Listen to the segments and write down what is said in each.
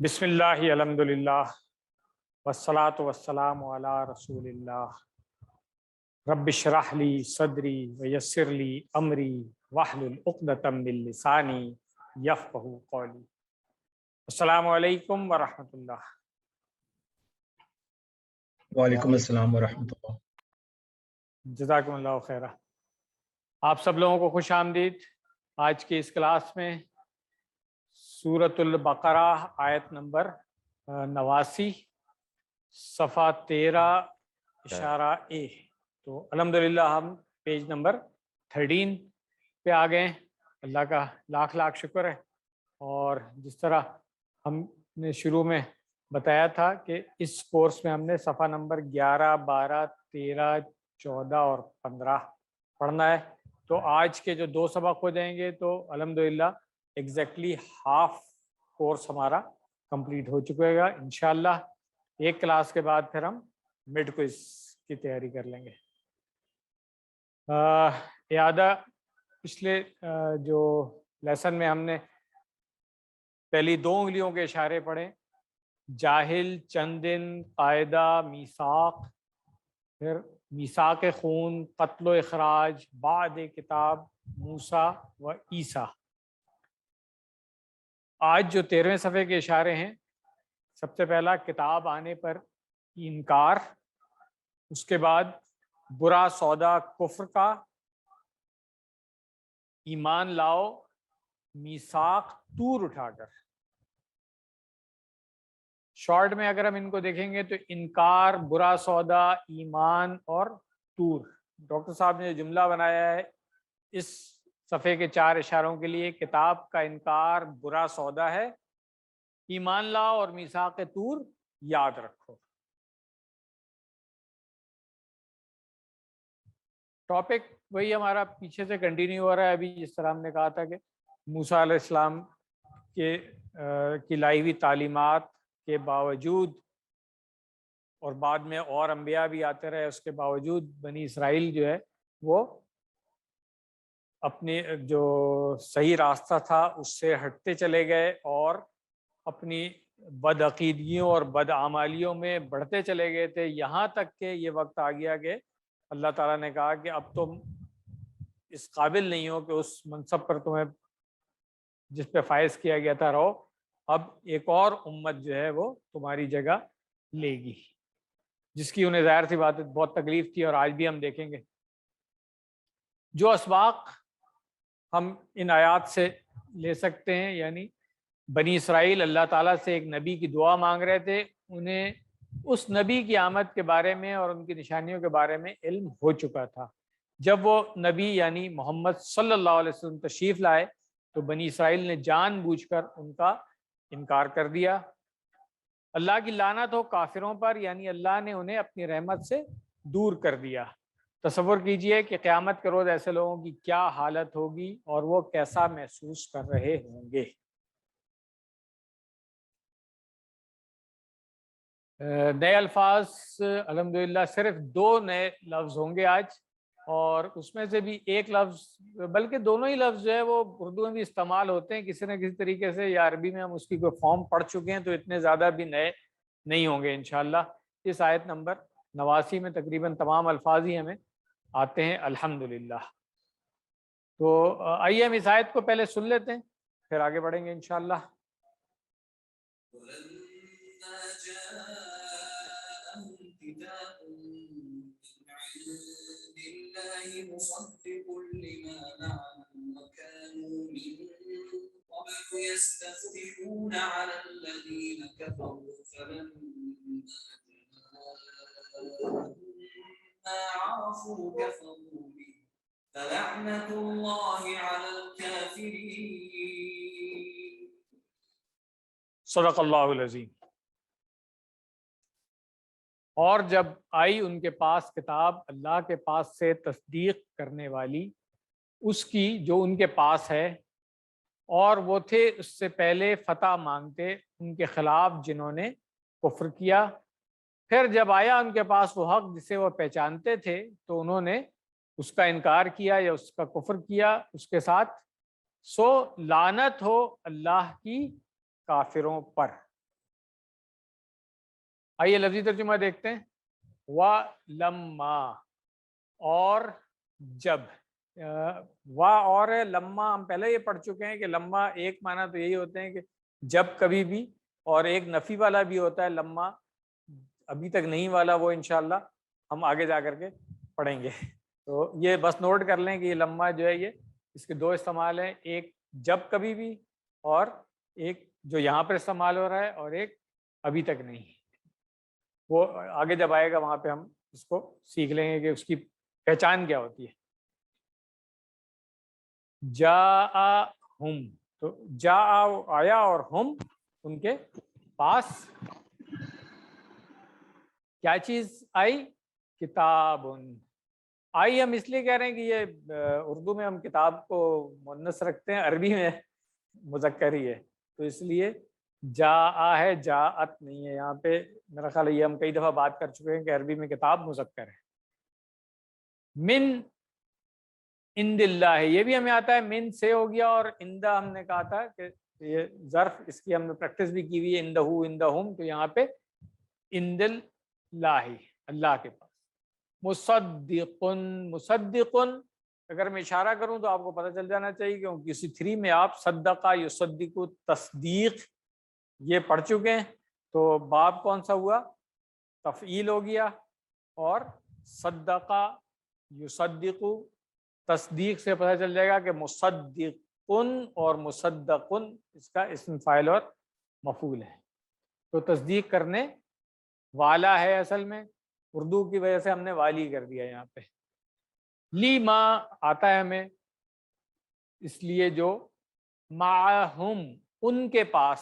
بسم اللہ الحمدللہ والصلاة والسلام علی رسول اللہ رب اشرح لی صدری ویسر لی امری واحلل عقدۃ من لسانی یفقہوا قولی۔ السلام علیکم ورحمۃ اللہ۔ وعلیکم السلام ورحمۃ اللہ۔ جزاکم اللہ خیرہ۔ آپ سب لوگوں کو خوش آمدید۔ آج کی اس کلاس میں سورۃ البقرہ آیت نمبر 89 صفحہ 13 اشارہ A۔ تو الحمدللہ ہم پیج نمبر 13 پہ آ گئے۔ اللہ کا لاکھ لاکھ شکر ہے۔ اور جس طرح ہم نے شروع میں بتایا تھا کہ اس کورس میں ہم نے صفحہ نمبر 11 12 13 14 اور 15 پڑھنا ہے۔ تو آج کے جو 2 سبق ہو جائیں گے تو الحمدللہ ایگزیکٹلی ہاف کورس ہمارا کمپلیٹ ہو چکے گا انشاءاللہ۔ ایک کلاس کے بعد پھر ہم مڈ کوئز کی تیاری کر لیں گے۔ اعادہ پچھلے جو لیسن میں ہم نے پہلی 2 انگلیوں کے اشارے پڑھے، جاہل، چندن، قاعدہ، میثاق، پھر میثاق خون، قتل و اخراج، بعد کتاب موسیٰ و عیسیٰ۔ آج جو 13ویں صفحے کے اشارے ہیں، سب سے پہلا کتاب آنے پر انکار، اس کے بعد برا سودا کفر کا، ایمان لاؤ، میثاق طور اٹھا کر۔ شارٹ میں اگر ہم ان کو دیکھیں گے تو انکار، برا سودا، ایمان اور طور۔ ڈاکٹر صاحب نے جو جملہ بنایا ہے اس صفحے کے 4 اشاروں کے لیے، کتاب کا انکار برا سودا ہے، ایمان لاؤ اور میثاق طور یاد رکھو۔ ٹاپک وہی ہمارا پیچھے سے کنٹینیو ہو رہا ہے۔ ابھی جس طرح ہم نے کہا تھا کہ موسیٰ علیہ السلام کی لائی ہوئی تعلیمات کے باوجود، اور بعد میں اور انبیاء بھی آتے رہے، اس کے باوجود بنی اسرائیل جو ہے وہ اپنے جو صحیح راستہ تھا اس سے ہٹتے چلے گئے اور اپنی بدعقیدگیوں اور بدعمالیوں میں بڑھتے چلے گئے تھے، یہاں تک کہ یہ وقت آ گیا کہ اللہ تعالیٰ نے کہا کہ اب تم اس قابل نہیں ہو کہ اس منصب پر تمہیں جس پہ فائز کیا گیا تھا رہو، اب ایک اور امت جو ہے وہ تمہاری جگہ لے گی، جس کی انہیں ظاہر سی بات ہے بہت تکلیف تھی، اور آج بھی ہم دیکھیں گے۔ جو اسباق ہم ان آیات سے لے سکتے ہیں، یعنی بنی اسرائیل اللہ تعالیٰ سے ایک نبی کی دعا مانگ رہے تھے، انہیں اس نبی کی آمد کے بارے میں اور ان کی نشانیوں کے بارے میں علم ہو چکا تھا۔ جب وہ نبی یعنی محمد صلی اللہ علیہ وسلم تشریف لائے تو بنی اسرائیل نے جان بوجھ کر ان کا انکار کر دیا۔ اللہ کی لعنت ہو کافروں پر، یعنی اللہ نے انہیں اپنی رحمت سے دور کر دیا۔ تصور کیجئے کہ قیامت کے روز ایسے لوگوں کی کیا حالت ہوگی اور وہ کیسا محسوس کر رہے ہوں گے۔ نئے الفاظ الحمدللہ صرف 2 نئے لفظ ہوں گے آج، اور اس میں سے بھی ایک لفظ، بلکہ دونوں ہی لفظ جو ہے وہ اردو میں بھی استعمال ہوتے ہیں کسی نہ کسی طریقے سے، یا عربی میں ہم اس کی کوئی فارم پڑھ چکے ہیں تو اتنے زیادہ بھی نئے نہیں ہوں گے انشاءاللہ۔ اس آیت نمبر 89 میں تقریباً تمام الفاظ ہی ہمیں آتے ہیں الحمدللہ۔ تو آئیے ہم اس آیت کو پہلے سن لیتے ہیں، پھر آگے بڑھیں گے انشاءاللہ۔ مصدق لما معهم وكانوا من قبل يستفتحون على الذين كفروا فلما جاءهم ما عرفوا كفروا به فلعنة الله على الكافرين۔ صدق اللہ العظیم۔ اور جب آئی ان کے پاس کتاب اللہ کے پاس سے تصدیق کرنے والی اس کی جو ان کے پاس ہے، اور وہ تھے اس سے پہلے فتح مانگتے ان کے خلاف جنہوں نے کفر کیا، پھر جب آیا ان کے پاس وہ حق جسے وہ پہچانتے تھے تو انہوں نے اس کا انکار کیا یا اس کا کفر کیا اس کے ساتھ، سو لعنت ہو اللہ کی کافروں پر۔ آئیے لفظی ترجمہ دیکھتے ہیں. وا لما اور جب. وا اور لما ہم پہلے یہ پڑھ چکے ہیں کہ لما ایک معنی تو یہی ہوتے ہیں کہ جب کبھی بھی، اور ایک نفی والا بھی ہوتا ہے لما ابھی تک نہیں والا، وہ انشاءاللہ ہم آگے جا کر کے پڑھیں گے. تو یہ بس نوٹ کر لیں کہ یہ لما جو ہے یہ اس کے دو استعمال ہیں، ایک جب کبھی بھی اور ایک جو یہاں پر استعمال ہو رہا ہے اور ایک ابھی تک نہیں. وہ آگے جب آئے گا وہاں پہ ہم اس کو سیکھ لیں گے کہ اس کی پہچان کیا ہوتی ہے. جاءہم، تو جا آیا اور ہم ان کے پاس کیا چیز آئی؟ کتاب. آئی ہم اس لیے کہہ رہے ہیں کہ یہ اردو میں ہم کتاب کو مؤنث رکھتے ہیں، عربی میں مذکر ہی ہے، تو اس لیے جا ہے، جاءت نہیں ہے. یہاں پہ میرا خیال ہے یہ ہم کئی دفعہ بات کر چکے ہیں کہ عربی میں کتاب مذکر ہے. من عند اللہ ہے، یہ بھی ہمیں آتا ہے، من سے ہو گیا، اور اندہ ہم نے کہا تھا کہ یہ ظرف، اس کی ہم نے پریکٹس بھی کی ہوئی ہے، اندہ اندہم، تو یہاں پہ عند اللہ، اللہ کے پاس. مصدقن، مصدقن اگر میں اشارہ کروں تو آپ کو پتہ چل جانا چاہیے کیونکہ اسی 3 میں آپ صدقہ یصدق تصدیق یہ پڑھ چکے ہیں. تو باب کون سا ہوا؟ تفعیل ہو گیا، اور صدقہ یصدق تصدیق سے پتہ چل جائے گا کہ مصدقن اور مصدقن اس کا اسم فاعل اور مفعول ہے. تو تصدیق کرنے والا ہے، اصل میں اردو کی وجہ سے ہم نے والی کر دیا یہاں پہ. لی ما آتا ہے ہمیں اس لیے جو معہم ان کے پاس،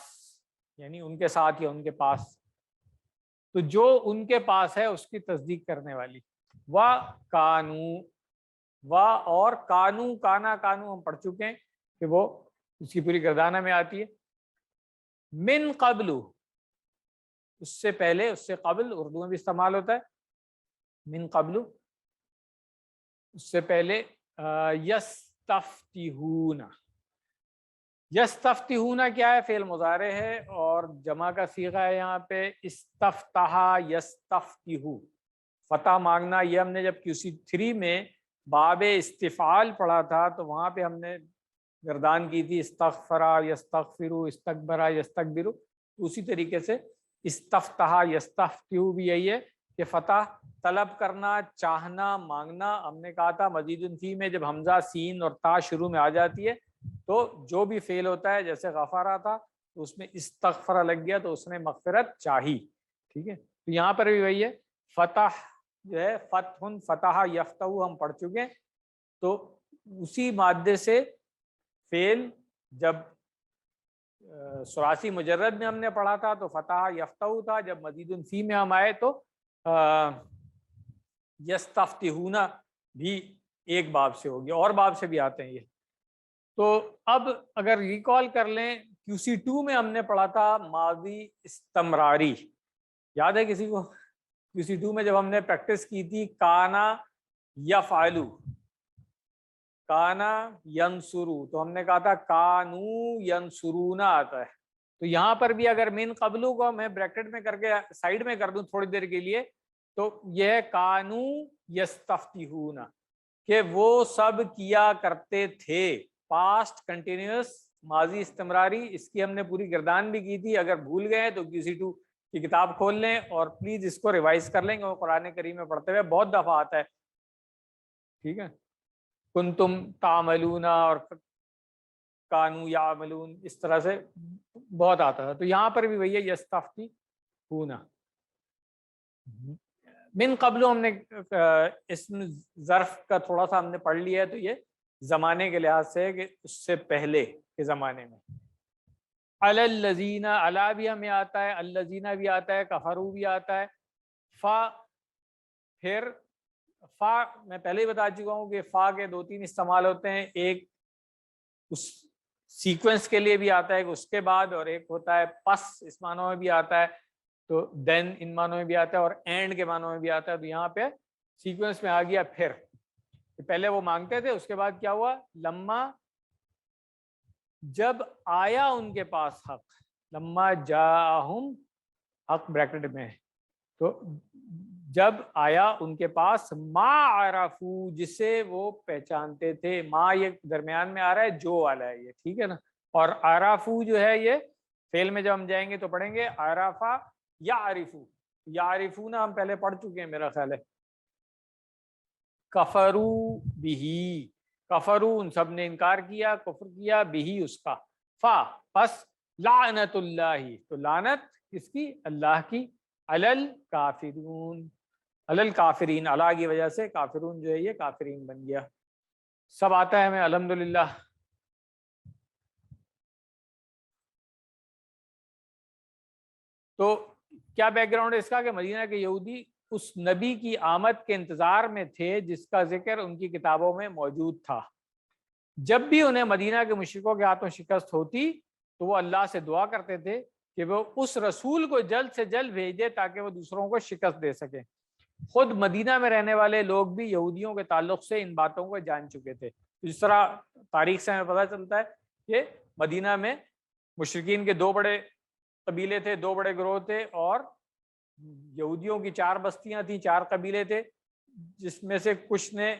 یعنی ان کے ساتھ یا ان کے پاس، تو جو ان کے پاس ہے اس کی تصدیق کرنے والی. وا کانو، وا اور کانو، کانا کانو ہم پڑھ چکے ہیں کہ وہ اس کی پوری گردانہ میں آتی ہے. من قبل، اس سے پہلے، اس سے قبل اردو میں بھی استعمال ہوتا ہے. من قبل اس سے پہلے یستفتحون. یستفتحون کیا ہے؟ فعل مضارع ہے اور جمع کا صیغہ ہے یہاں پہ استفتح یستفتح، فتح مانگنا. یہ ہم نے جب QC3 میں باب استفعال پڑھا تھا تو وہاں پہ ہم نے گردان کی تھی استغفرا یستغفروا، استکبرا یستکبروا. اسی طریقے سے استفتح یستفتح بھی یہی ہے کہ فتح طلب کرنا، چاہنا، مانگنا. ہم نے کہا تھا مزید فی میں جب حمزہ سین اور تا شروع میں آ جاتی ہے تو جو بھی فعل ہوتا ہے، جیسے غفارہ تھا تو اس میں استغفرا لگ گیا تو اس نے مغفرت چاہی. ٹھیک ہے، تو یہاں پر بھی وہی ہے. فتح جو ہے فتح، فتح یفتح ہم پڑھ چکے ہیں، تو اسی مادے سے فعل جب ثلاثی مجرد میں ہم نے پڑھا تھا تو فتح یفتح تھا، جب مزید فی میں ہم آئے تو یستفتحون بھی ایک باب سے ہو گیا، اور باب سے بھی آتے ہیں یہ. تو اب اگر ریکال کر لیں QC2 میں ہم نے پڑھا تھا ماضی استمراری، یاد ہے کسی کو؟ QC2 میں جب ہم نے پریکٹس کی تھی کانا یفعلو، کانا ینصرو، تو ہم نے کہا تھا کانو ینصرون آتا ہے. تو یہاں پر بھی اگر من قبلو کو میں بریکٹ میں کر کے سائڈ میں کر دوں تھوڑی دیر کے لیے تو یہ ہے کانو یستفتحون، کہ وہ سب کیا کرتے تھے. پاسٹ کنٹینیوس ماضی استمراری، اس کی ہم نے پوری گردان بھی کی تھی. اگر بھول گئے ہیں تو QC2 کی کتاب کھول لیں اور پلیز اس کو ریوائز کر لیں گے، وہ قرآن کریم میں پڑھتے ہوئے بہت دفعہ آتا ہے. ٹھیک ہے، کنتم تعملون اور کانو یعملون، اس طرح سے بہت آتا ہے. تو یہاں پر بھی وہی ہے یستفتحون. من قبل ہم نے اسم ظرف کا تھوڑا سا ہم نے پڑھ لیا ہے، تو یہ زمانے کے لحاظ سے ہے کہ اس سے پہلے کے زمانے میں. علی الذین، علی بھی ہمیں آتا ہے، الذین بھی آتا ہے، کفروا بھی آتا ہے. فا، پھر فا میں پہلے ہی بتا چکا ہوں کہ فا کے 2-3 استعمال ہوتے ہیں. ایک اس سیکوینس کے لیے بھی آتا ہے کہ اس کے بعد، اور ایک ہوتا ہے پس، اس معنوں میں بھی آتا ہے. تو دین ان معنوں میں بھی آتا ہے اور اینڈ کے معنوں میں بھی آتا ہے. تو یہاں پہ سیکوینس میں آ گیا. پھر پہلے وہ مانگتے تھے، اس کے بعد کیا ہوا؟ لما جب آیا ان کے پاس حق، لما جاءہم، حق بریکٹ میں تو جب آیا ان کے پاس ما عرفو، جسے وہ پہچانتے تھے، ما یہ درمیان میں آ رہا ہے جو والا ہے یہ، ٹھیک ہے نا، اور عرفو جو ہے یہ فعل میں جب ہم جائیں گے تو پڑھیں گے عرفا یعرفو، یعرفون ہم پہلے پڑھ چکے ہیں میرا خیال ہے، کفرو بہی، کفرو ان سب نے انکار کیا، کفر کیا، بہی اس کا، فا پس لعنت اللہ، تو لعنت کس کی؟ اللہ کی، علی الکافرون، علی الکافرین، اللہ کی وجہ سے کافرون جو ہے یہ کافرین بن گیا۔ سب آتا ہے ہمیں الحمدللہ۔ تو کیا بیک گراؤنڈ ہے اس کا کہ مدینہ کے یہودی اس نبی کی آمد کے انتظار میں تھے جس کا ذکر ان کی کتابوں میں موجود تھا۔ جب بھی انہیں مدینہ کے مشرکوں کے ہاتھوں شکست ہوتی تو وہ اللہ سے دعا کرتے تھے کہ وہ اس رسول کو جلد سے جلد بھیج دے تاکہ وہ دوسروں کو شکست دے سکیں۔ خود مدینہ میں رہنے والے لوگ بھی یہودیوں کے تعلق سے ان باتوں کو جان چکے تھے۔ جس طرح تاریخ سے ہمیں پتہ چلتا ہے کہ مدینہ میں مشرکین کے دو بڑے قبیلے تھے، دو بڑے گروہ تھے، اور یہودیوں کی 4 بستیاں تھیں، 4 قبیلے تھے، جس میں سے کچھ نے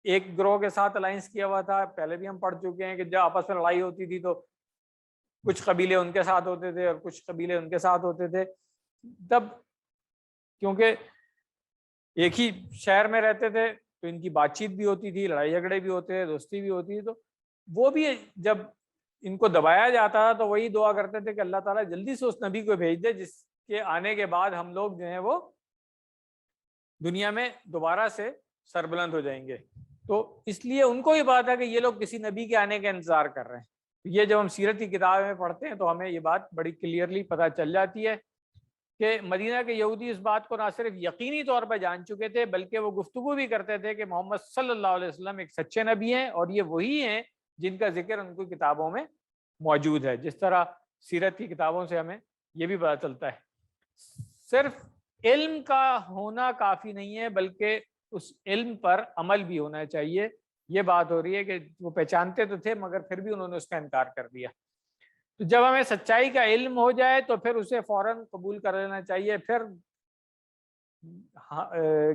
ایک گروہ کے ساتھ الائنس کیا ہوا تھا۔ پہلے بھی ہم پڑھ چکے ہیں کہ جب آپس میں لڑائی ہوتی تھی تو کچھ قبیلے ان کے ساتھ ہوتے تھے اور کچھ قبیلے ان کے ساتھ ہوتے تھے۔ تب کیونکہ ایک ہی شہر میں رہتے تھے تو ان کی بات چیت بھی ہوتی تھی، لڑائی جھگڑے بھی ہوتے تھے، دوستی بھی ہوتی تھی، تو وہ بھی جب ان کو دبایا جاتا تھا تو وہی دعا کرتے تھے کہ اللہ تعالیٰ جلدی سے اس نبی کو بھیج دے جس کے آنے کے بعد ہم لوگ جو ہیں وہ دنیا میں دوبارہ سے سربلند ہو جائیں گے۔ تو اس لیے ان کو یہ بات ہے کہ یہ لوگ کسی نبی کے آنے کا انتظار کر رہے ہیں۔ یہ جب ہم سیرت کی کتاب میں پڑھتے ہیں تو ہمیں یہ بات بڑی کلیئرلی پتہ چل جاتی ہے کہ مدینہ کے یہودی اس بات کو نہ صرف یقینی طور پر جان چکے تھے بلکہ وہ گفتگو بھی کرتے تھے کہ محمد صلی اللہ علیہ وسلم ایک سچے نبی ہیں اور یہ وہی ہیں جن کا ذکر ان کی کتابوں میں موجود ہے۔ جس طرح سیرت کی کتابوں سے ہمیں یہ بھی پتہ چلتا ہے صرف علم کا ہونا کافی نہیں ہے بلکہ اس علم پر عمل بھی ہونا چاہیے۔ یہ بات ہو رہی ہے کہ وہ پہچانتے تو تھے مگر پھر بھی انہوں نے اس کا انکار کر دیا۔ تو جب ہمیں سچائی کا علم ہو جائے تو پھر اسے فوراً قبول کر لینا چاہیے، پھر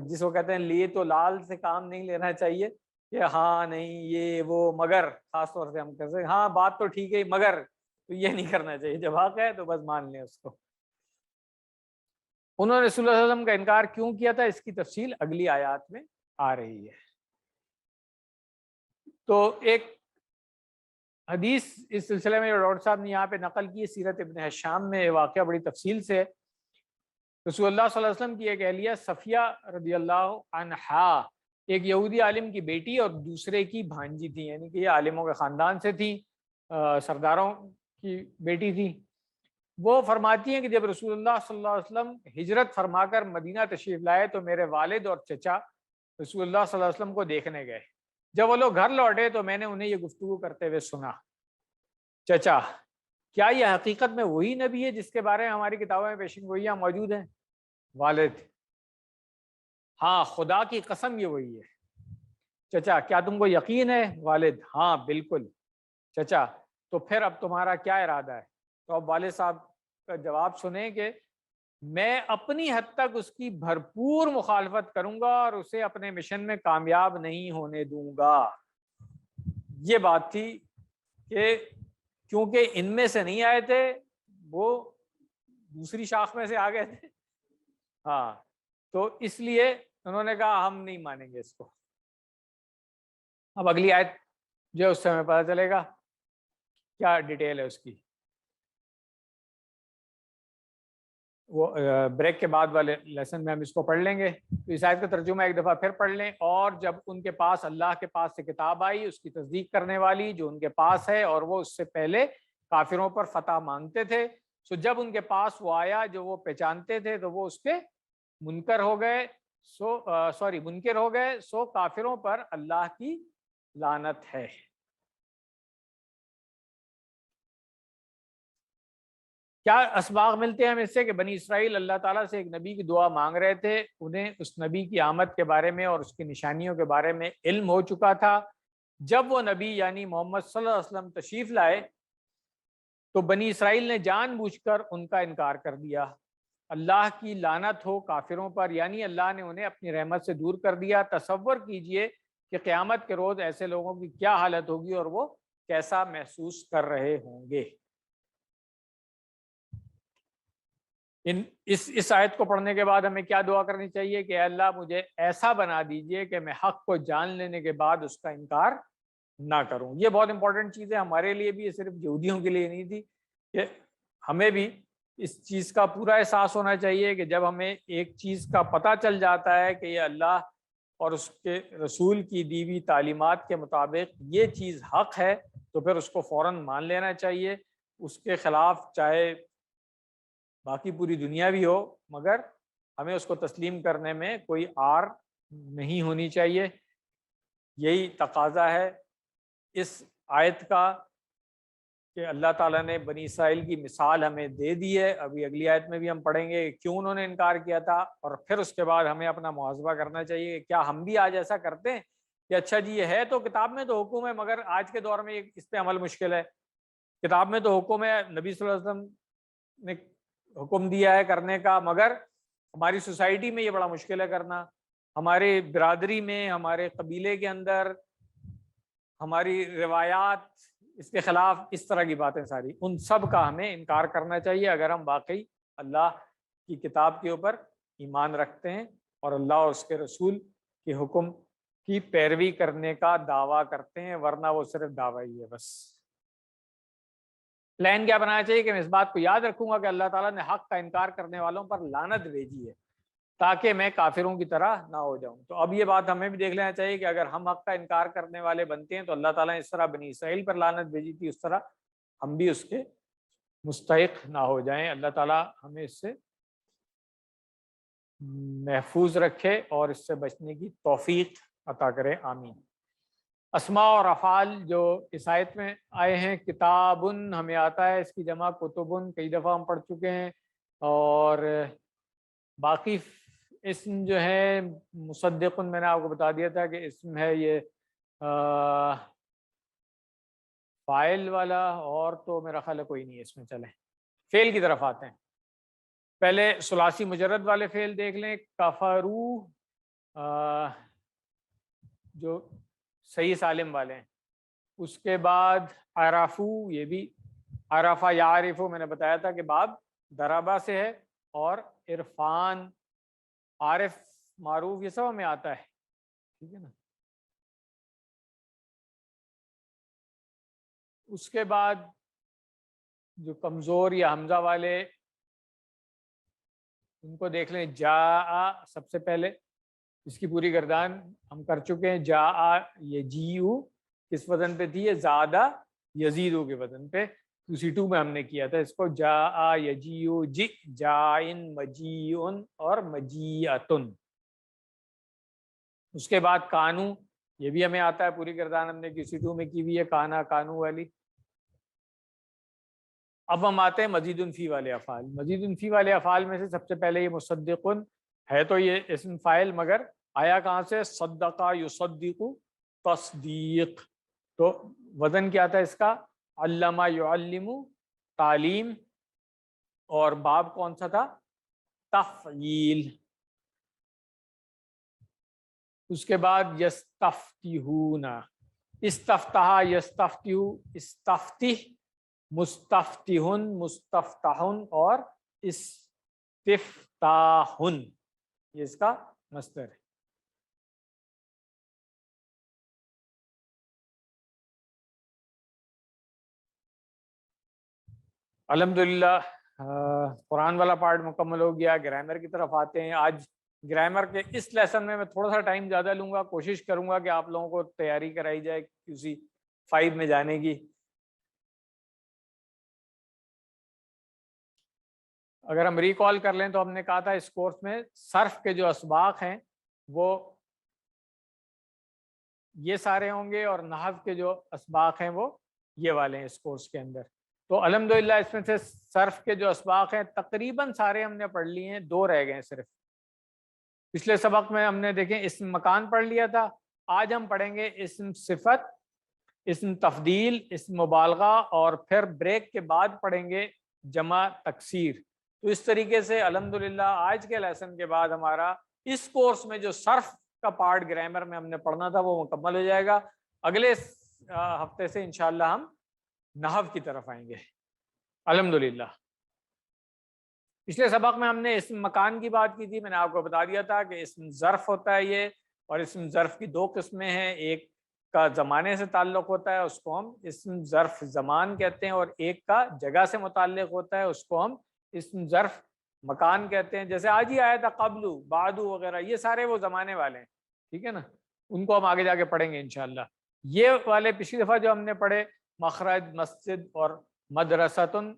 جس کو کہتے ہیں لیے تو لال سے کام نہیں لینا چاہیے کہ ہاں نہیں یہ وہ مگر، خاص طور سے ہم کہتے ہیں ہاں بات تو ٹھیک ہے مگر، تو یہ نہیں کرنا چاہیے۔ جب حق ہے تو بس مان لیں اس کو۔ انہوں نے رسول اللہ صلی اللہ علیہ وسلم کا انکار کیوں کیا تھا اس کی تفصیل اگلی آیات میں آ رہی ہے۔ تو ایک حدیث اس سلسلے میں جو ڈاکٹر صاحب نے یہاں پہ نقل کی ہے سیرت ابن ہشام میں، واقعہ بڑی تفصیل سے، رسول اللہ صلی اللہ علیہ وسلم کی ایک اہلیہ صفیہ رضی اللہ عنہا ایک یہودی عالم کی بیٹی اور دوسرے کی بھانجی تھی، یعنی کہ یہ عالموں کے خاندان سے تھی، سرداروں کی بیٹی تھی۔ وہ فرماتی ہیں کہ جب رسول اللہ صلی اللہ علیہ وسلم ہجرت فرما کر مدینہ تشریف لائے تو میرے والد اور چچا رسول اللہ صلی اللہ علیہ وسلم کو دیکھنے گئے۔ جب وہ لوگ گھر لوٹے تو میں نے انہیں یہ گفتگو کرتے ہوئے سنا، چچا کیا یہ حقیقت میں وہی نبی ہے جس کے بارے میں ہماری کتابوں میں پیشن گوئیاں موجود ہیں؟ والد ہاں خدا کی قسم یہ وہی ہے۔ چچا کیا تم کو یقین ہے؟ والد ہاں بالکل۔ چچا تو پھر اب تمہارا کیا ارادہ ہے؟ تو اب والد صاحب کا جواب سنیں کہ میں اپنی حد تک اس کی بھرپور مخالفت کروں گا اور اسے اپنے مشن میں کامیاب نہیں ہونے دوں گا۔ یہ بات تھی کہ کیونکہ ان میں سے نہیں آئے تھے، وہ دوسری شاخ میں سے آ گئے تھے، ہاں، تو اس لیے انہوں نے کہا ہم نہیں مانیں گے اس کو۔ اب اگلی آیت جو ہے اس سے ہمیں پتہ چلے گا کیا ڈیٹیل ہے اس کی۔ وہ بریک کے بعد والے لیسن میں ہم اس کو پڑھ لیں گے۔ تو اس آیت کا ترجمہ ایک دفعہ پھر پڑھ لیں۔ اور جب ان کے پاس اللہ کے پاس سے کتاب آئی اس کی تصدیق کرنے والی جو ان کے پاس ہے، اور وہ اس سے پہلے کافروں پر فتح مانگتے تھے، سو جب ان کے پاس وہ آیا جو وہ پہچانتے تھے تو وہ اس پہ منکر ہو گئے، منکر ہو گئے، سو کافروں پر اللہ کی لعنت ہے۔ کیا اسباق ملتے ہیں ہم اس سے کہ بنی اسرائیل اللہ تعالیٰ سے ایک نبی کی دعا مانگ رہے تھے، انہیں اس نبی کی آمد کے بارے میں اور اس کی نشانیوں کے بارے میں علم ہو چکا تھا۔ جب وہ نبی یعنی محمد صلی اللہ علیہ وسلم تشریف لائے تو بنی اسرائیل نے جان بوجھ کر ان کا انکار کر دیا۔ اللہ کی لعنت ہو کافروں پر، یعنی اللہ نے انہیں اپنی رحمت سے دور کر دیا۔ تصور کیجئے کہ قیامت کے روز ایسے لوگوں کی کیا حالت ہوگی اور وہ کیسا محسوس کر رہے ہوں گے۔ اس آیت کو پڑھنے کے بعد ہمیں کیا دعا کرنی چاہیے کہ اے اللہ مجھے ایسا بنا دیجئے کہ میں حق کو جان لینے کے بعد اس کا انکار نہ کروں۔ یہ بہت امپورٹنٹ چیز ہے ہمارے لیے بھی، یہ صرف یہودیوں کے لیے نہیں تھی، کہ ہمیں بھی اس چیز کا پورا احساس ہونا چاہیے کہ جب ہمیں ایک چیز کا پتہ چل جاتا ہے کہ یہ اللہ اور اس کے رسول کی دی ہوئی تعلیمات کے مطابق یہ چیز حق ہے، تو پھر اس کو فوراً مان لینا چاہیے۔ اس کے خلاف چاہے باقی پوری دنیا بھی ہو، مگر ہمیں اس کو تسلیم کرنے میں کوئی آر نہیں ہونی چاہیے۔ یہی تقاضا ہے اس آیت کا کہ اللہ تعالیٰ نے بنی اسرائیل کی مثال ہمیں دے دی ہے۔ ابھی اگلی آیت میں بھی ہم پڑھیں گے کہ کیوں انہوں نے انکار کیا تھا، اور پھر اس کے بعد ہمیں اپنا محاسبہ کرنا چاہیے کہ کیا ہم بھی آج ایسا کرتے ہیں کہ اچھا جی یہ ہے تو کتاب میں تو حکم ہے، مگر آج کے دور میں اس پہ عمل مشکل ہے۔ کتاب میں تو حکم ہے، نبی صلی اللہ علیہ وسلم نے حکم دیا ہے کرنے کا، مگر ہماری سوسائٹی میں یہ بڑا مشکل ہے کرنا، ہمارے برادری میں، ہمارے قبیلے کے اندر، ہماری روایات اس کے خلاف، اس طرح کی باتیں ساری، ان سب کا ہمیں انکار کرنا چاہیے اگر ہم واقعی اللہ کی کتاب کے اوپر ایمان رکھتے ہیں اور اللہ اور اس کے رسول کے حکم کی پیروی کرنے کا دعویٰ کرتے ہیں، ورنہ وہ صرف دعویٰ ہی ہے بس۔ پلان کیا بنانا چاہیے کہ میں اس بات کو یاد رکھوں گا کہ اللہ تعالیٰ نے حق کا انکار کرنے والوں پر لعنت بھیجی ہے تاکہ میں کافروں کی طرح نہ ہو جاؤں۔ تو اب یہ بات ہمیں بھی دیکھ لینا چاہیے کہ اگر ہم حق کا انکار کرنے والے بنتے ہیں تو اللہ تعالیٰ نے اس طرح بنی اسرائیل پر لعنت بھیجی تھی، اس طرح ہم بھی اس کے مستحق نہ ہو جائیں۔ اللہ تعالیٰ ہمیں اس سے محفوظ رکھے اور اس سے بچنے کی توفیق عطا کرے، آمین۔ اسماء اور افعال جو اس آیت میں آئے ہیں، کتابن ہمیں آتا ہے، اس کی جمع کتبن کئی دفعہ ہم پڑھ چکے ہیں، اور باقی اسم جو ہے مصدقن میں نے آپ کو بتا دیا تھا کہ اسم ہے یہ فاعل والا، اور تو میرا خیال ہے کوئی نہیں ہے اس میں۔ چلیں فعل کی طرف آتے ہیں۔ پہلے ثلاثی مجرد والے فعل دیکھ لیں، کفرو جو صحیح سالم والے ہیں، اس کے بعد عرفو، یہ بھی عرفہ یعرفو میں نے بتایا تھا کہ باب دربہ سے ہے، اور عرفان، عارف، معروف، یہ سب ہمیں آتا ہے، ٹھیک ہے نا۔ اس کے بعد جو کمزور یا حمزہ والے، ان کو دیکھ لیں، جاء سب سے پہلے، اس کی پوری گردان ہم کر چکے ہیں، جاء یجیء کس وزن پہ تھی؟ یہ زیادہ یزیدو کے وزن پہ، 2C2 میں ہم نے کیا تھا اس کو، جاء یجیء، جی جائن، مجیئن اور مجیئتن۔ اس کے بعد کانو، یہ بھی ہمیں آتا ہے، پوری گردان ہم نے 2C2 میں کی ہوئی ہے، کانا، کانو والی۔ اب ہم آتے ہیں مزید فی والے افعال۔ مزید فی والے افعال میں سے سب سے پہلے یہ مصدقن ہے، تو یہ اسم فاعل، مگر آیا کہاں سے؟ صدقہ یصدق، تصدیق، تو وزن کیا تھا اس کا؟ علمہ یعلم، تعلیم، اور باب کون سا تھا؟ تفعیل۔ اس کے بعد یستفتحون، استفتح یستفتح، استفتح، مستفتحن، مستفتحن، اور استفتاحن، یہ اس کا مصدر ہے۔ الحمدللہ قرآن والا پارٹ مکمل ہو گیا، گرامر کی طرف آتے ہیں۔ آج گرامر کے اس لیسن میں تھوڑا سا ٹائم زیادہ لوں گا، کوشش کروں گا کہ آپ لوگوں کو تیاری کرائی جائے QC 5 میں جانے کی۔ اگر ہم ریکال کر لیں تو ہم نے کہا تھا اس کورس میں صرف کے جو اسباق ہیں وہ یہ سارے ہوں گے، اور نحو کے جو اسباق ہیں وہ یہ والے ہیں اس کورس کے اندر۔ تو الحمدللہ اس میں سے صرف کے جو اسباق ہیں تقریباً سارے ہم نے پڑھ لیے ہیں، 2 رہ گئے ہیں صرف۔ پچھلے سبق میں ہم نے دیکھیں اسم مکان پڑھ لیا تھا، آج ہم پڑھیں گے اسم صفت، اسم تفضیل، اسم مبالغہ، اور پھر بریک کے بعد پڑھیں گے جمع تکسیر۔ تو اس طریقے سے الحمدللہ آج کے لیسن کے بعد ہمارا اس کورس میں جو صرف کا پارٹ گرامر میں ہم نے پڑھنا تھا وہ مکمل ہو جائے گا. اگلے ہفتے سے انشاءاللہ ہم نحو کی طرف آئیں گے الحمدللہ. پچھلے سبق میں ہم نے اسم مکان کی بات کی تھی. میں نے آپ کو بتا دیا تھا کہ اسم ظرف ہوتا ہے یہ, اور اسم ظرف کی دو قسمیں ہیں. ایک کا زمانے سے تعلق ہوتا ہے, اس کو ہم اسم ظرف زمان کہتے ہیں, اور ایک کا جگہ سے متعلق ہوتا ہے, اس کو ہم اسم ظرف مکان کہتے ہیں. جیسے آج ہی آیا تھا قبلو, بعدو وغیرہ, یہ سارے وہ زمانے والے ہیں, ٹھیک ہے نا. ان کو ہم آگے جا کے پڑھیں گے انشاءاللہ. یہ والے پچھلی دفعہ جو ہم نے پڑھے مخرج, مسجد اور مدرستن,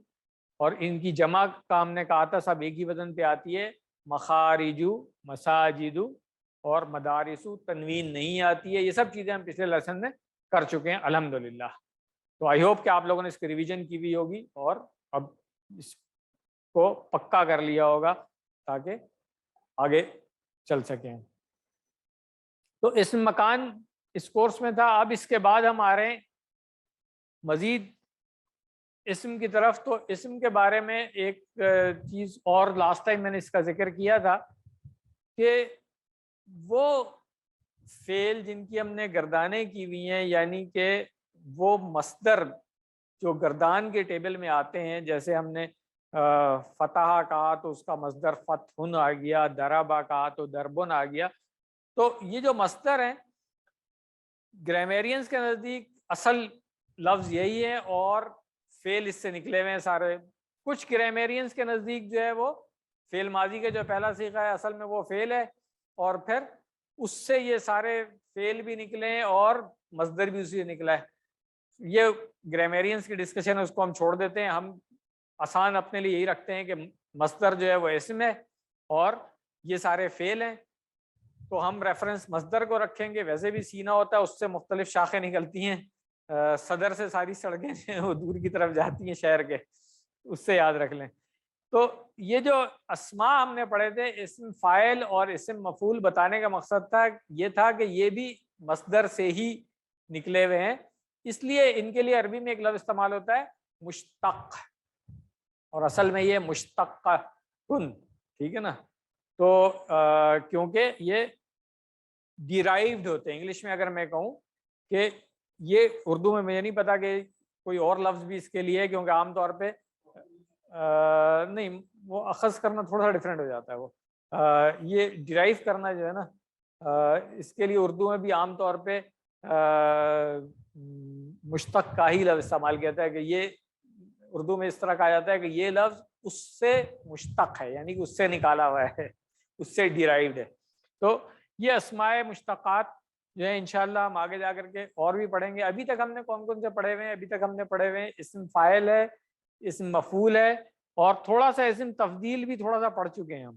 اور ان کی جمع کا ہم نے کہا تھا سب ایک ہی وزن پہ آتی ہے, مخارجو, مساجدو اور مدارسو, تنوین نہیں آتی ہے. یہ سب چیزیں ہم پچھلے لیسن میں کر چکے ہیں الحمدللہ. تو آئی ہوپ کہ آپ لوگوں نے اس کی ریویژن کی ہوئی ہوگی اور اب اس کو پکا کر لیا ہوگا تاکہ آگے چل سکیں. تو اسم مکان اس کورس میں تھا. اب اس کے بعد ہم آ رہے ہیں مزید اسم کی طرف. تو اسم کے بارے میں ایک چیز اور لاسٹ ٹائم میں نے اس کا ذکر کیا تھا کہ وہ فعل جن کی ہم نے گردانیں کی ہوئی ہیں, یعنی کہ وہ مصدر جو گردان کے ٹیبل میں آتے ہیں, جیسے ہم نے فتح کہا تو اس کا مصدر فتحن آ گیا, دربا کہا تو دربن آ گیا. تو یہ جو مصدر ہیں گرامیرینز کے نزدیک اصل لفظ یہی ہے اور فعل اس سے نکلے ہوئے ہیں سارے. کچھ گرامیرینز کے نزدیک جو ہے وہ فعل ماضی کا جو پہلا صیغہ ہے اصل میں وہ فعل ہے, اور پھر اس سے یہ سارے فعل بھی نکلے ہیں اور مصدر بھی اسی سے نکلا ہے. یہ گرامیرینز کی ڈسکشن ہے, اس کو ہم چھوڑ دیتے ہیں. ہم آسان اپنے لیے یہی رکھتے ہیں کہ مصدر جو ہے وہ اسم ہے اور یہ سارے فعل ہیں. تو ہم ریفرنس مصدر کو رکھیں گے. ویسے بھی سینہ ہوتا ہے, اس سے مختلف شاخیں نکلتی ہیں. صدر سے ساری سڑکیں جو ہیں وہ دور کی طرف جاتی ہیں شہر کے, اس سے یاد رکھ لیں. تو یہ جو اسماء ہم نے پڑھے تھے, اسم فاعل اور اسم مفعول, بتانے کا مقصد تھا یہ تھا کہ یہ بھی مصدر سے ہی نکلے ہوئے ہیں. اس لیے ان کے لیے عربی میں ایک لفظ استعمال ہوتا ہے مشتق, اور اصل میں یہ مشتقن, ٹھیک ہے نا. تو کیونکہ یہ ڈیرائیوڈ ہوتے ہیں. انگلش میں اگر میں کہوں کہ یہ اردو میں مجھے نہیں پتا کہ کوئی اور لفظ بھی اس کے لیے ہے, کیونکہ عام طور پہ نہیں, وہ اخذ کرنا تھوڑا سا ڈفرینٹ ہو جاتا ہے. وہ یہ ڈیرائیو کرنا جو ہے نا, اس کے لیے اردو میں بھی عام طور پہ مشتق کا ہی لفظ استعمال کیا جاتا ہے, کہ یہ اردو میں اس طرح کہا جاتا ہے کہ یہ لفظ اس سے مشتق ہے, یعنی کہ اس سے نکالا ہوا ہے, اس سے ڈیرائیوڈ ہے. تو یہ اسماء مشتقات جو ہے انشاءاللہ ہم آگے جا کر کے اور بھی پڑھیں گے. ابھی تک ہم نے کون کون سے پڑھے ہوئے ہیں؟ ابھی تک ہم نے پڑھے ہوئے ہیں اسم فاعل ہے, اسم مفعول ہے, اور تھوڑا سا اسم تفضیل بھی تھوڑا سا پڑھ چکے ہیں ہم.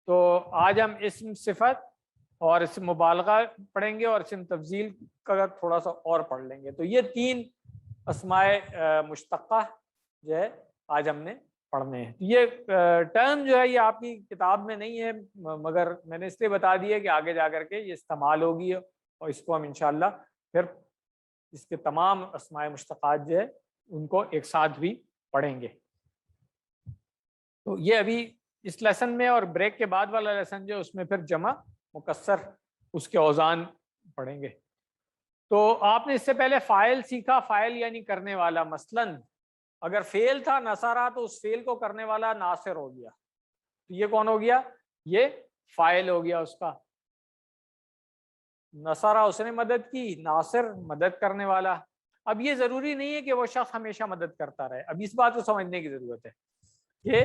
تو آج ہم اسم صفت اور اسم مبالغہ پڑھیں گے, اور اسم تفضیل کا تھوڑا سا اور پڑھ لیں گے. تو یہ تین اسماء مشتقہ جو ہے آج ہم نے پڑھنے ہیں. یہ ٹرم جو ہے یہ آپ کی کتاب میں نہیں ہے, مگر میں نے اس لیے بتا دیا کہ آگے جا کر کے یہ استعمال ہوگی, اور اس کو ہم انشاءاللہ پھر اس کے تمام اسماء مشتقات جو ہے ان کو ایک ساتھ بھی پڑھیں گے. تو یہ ابھی اس لیسن میں, اور بریک کے بعد والا لیسن جو اس میں پھر جمع مکسر اس کے اوزان پڑھیں گے. تو آپ نے اس سے پہلے فاعل سیکھا, فاعل یعنی کرنے والا. مثلاً اگر فعل تھا نصرہ تو اس فعل کو کرنے والا ناصر ہو گیا. تو یہ کون ہو گیا؟ یہ فاعل ہو گیا اس کا. نصرہ اس نے مدد کی, ناصر مدد کرنے والا. اب یہ ضروری نہیں ہے کہ وہ شخص ہمیشہ مدد کرتا رہے. اب اس بات کو سمجھنے کی ضرورت ہے کہ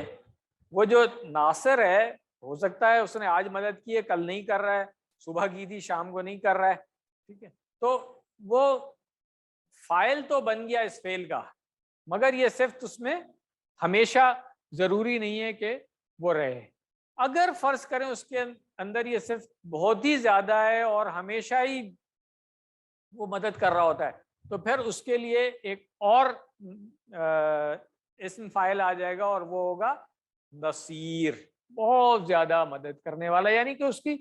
وہ جو ناصر ہے ہو سکتا ہے اس نے آج مدد کی ہے, کل نہیں کر رہا ہے, صبح کی تھی شام کو نہیں کر رہا ہے, ٹھیک ہے. تو وہ فاعل تو بن گیا اس فعل کا, مگر یہ صرف اس میں ہمیشہ ضروری نہیں ہے کہ وہ رہے. اگر فرض کریں اس کے اندر یہ صرف بہت ہی زیادہ ہے اور ہمیشہ ہی وہ مدد کر رہا ہوتا ہے, تو پھر اس کے لیے ایک اور اسم فاعل آ جائے گا, اور وہ ہوگا نصیر, بہت زیادہ مدد کرنے والا. یعنی کہ اس کی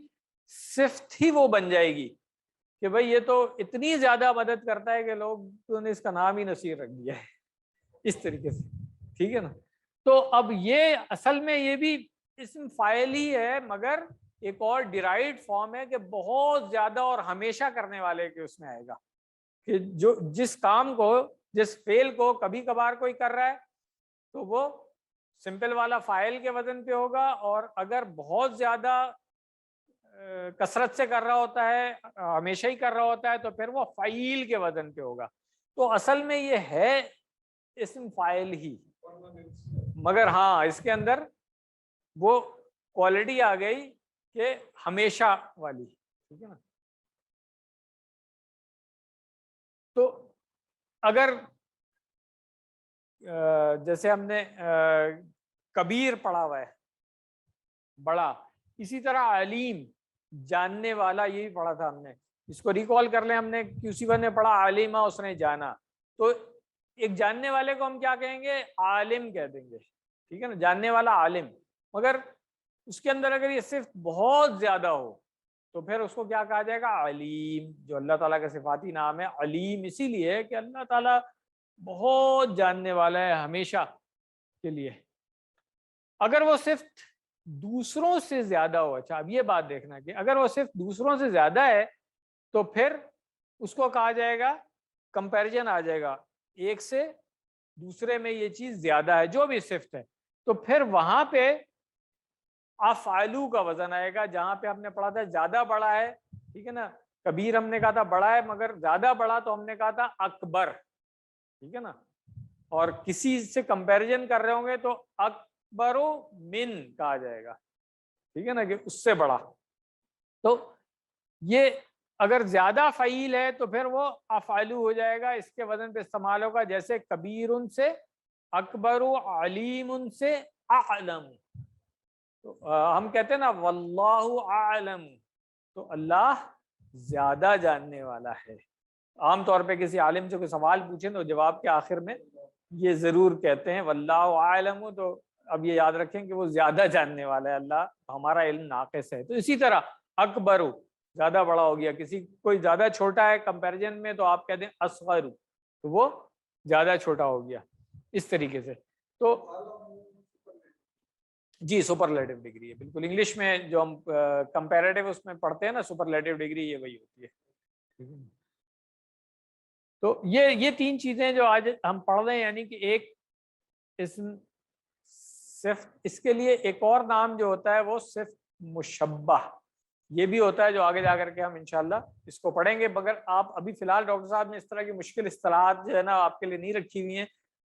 صفت ہی وہ بن جائے گی کہ بھئی یہ تو اتنی زیادہ مدد کرتا ہے کہ لوگوں نے اس کا نام ہی نصیر رکھ دیا ہے, اس طریقے سے, ٹھیک ہے نا. تو اب یہ اصل میں یہ بھی اسم فاعل ہی ہے، مگر ایک اور ڈیرائیوڈ فارم ہے کہ بہت زیادہ اور ہمیشہ کرنے والے کے اس میں آئے گا، کہ جو جس کام کو، جس فعل کو کبھی کبھار کوئی کر رہا ہے تو وہ سمپل والا فاعل کے وزن پہ ہوگا، اور اگر بہت زیادہ کثرت سے کر رہا ہوتا ہے، ہمیشہ ہی کر رہا ہوتا ہے، تو پھر وہ فعیل کے وزن پہ ہوگا۔ تو اصل میں یہ ہے اسم فاعل ہی، مگر ہاں اس کے اندر وہ کوالٹی آ گئی کہ ہمیشہ والی، ٹھیک ہے نا۔ تو اگر جیسے ہم نے کبیر پڑھا ہوا ہے، بڑا، اسی طرح علیم جاننے والا، یہی پڑھا تھا ہم نے، اس کو ریکال کر لیں، ہم نے QC1 میں پڑھا عالمہ، اس نے جانا، تو ایک جاننے والے کو ہم کیا کہیں گے؟ عالم کہہ دیں گے، ٹھیک ہے نا، جاننے والا عالم۔ مگر اس کے اندر اگر یہ صرف بہت زیادہ ہو تو پھر اس کو کیا کہا جائے گا؟ علیم، جو اللہ تعالیٰ کا صفاتی نام ہے۔ علیم اسی لیے ہے کہ اللہ تعالیٰ بہت جاننے والا ہے ہمیشہ کے لیے۔ اگر وہ صرف دوسروں سے زیادہ ہو، اچھا اب یہ بات دیکھنا کہ اگر وہ صرف دوسروں سے زیادہ ہے تو پھر اس کو کہا جائے گا، کمپیریزن آ جائے گا، ایک سے دوسرے میں یہ چیز زیادہ ہے، جو بھی صفت ہے، تو پھر وہاں پہ افعلو کا وزن آئے گا، جہاں پہ ہم نے پڑھا تھا زیادہ بڑا ہے، ٹھیک ہے نا، کبیر ہم نے کہا تھا بڑا ہے، مگر زیادہ بڑا تو ہم نے کہا تھا اکبر، ٹھیک ہے نا، اور کسی سے کمپیریزن کر رہے ہوں گے تو اکبر من کہا جائے گا، ٹھیک ہے نا، کہ اس سے بڑا۔ تو یہ اگر زیادہ فعیل ہے تو پھر وہ افعلو ہو جائے گا، اس کے وزن پہ استعمال ہوگا، جیسے کبیر ان سے اکبر، علیم ان سے اعلم۔ تو ہم کہتے ہیں نا واللہ اعلم، تو اللہ زیادہ جاننے والا ہے۔ عام طور پہ کسی عالم سے کوئی سوال پوچھیں تو جواب کے آخر میں یہ ضرور کہتے ہیں واللہ اعلم، تو اب یہ یاد رکھیں کہ وہ زیادہ جاننے والا ہے، اللہ، ہمارا علم ناقص ہے۔ تو اسی طرح اکبر زیادہ بڑا ہو گیا، کسی کوئی زیادہ چھوٹا ہے کمپیریزن میں تو آپ کہتے ہیں اصغر، تو وہ زیادہ چھوٹا ہو گیا، اس طریقے سے۔ تو جی سپرلیٹو ڈگری ہے، بالکل، انگلش میں جو ہم کمپیریٹیو اس میں پڑھتے ہیں نا، سپرلیٹو ڈگری یہ وہی ہوتی ہے۔ تو یہ تین چیزیں جو آج ہم پڑھ رہے ہیں، یعنی کہ ایک اسم صفت، اس کے لیے ایک اور نام جو ہوتا ہے وہ صفت مشبہ، یہ بھی ہوتا ہے جو آگے جا کر کے ہم انشاءاللہ اس کو پڑھیں گے، مگر آپ ابھی فی الحال ڈاکٹر صاحب نے اس طرح کی مشکل اصطلاحات جو ہے نا آپ کے لیے نہیں رکھی ہوئی ہیں،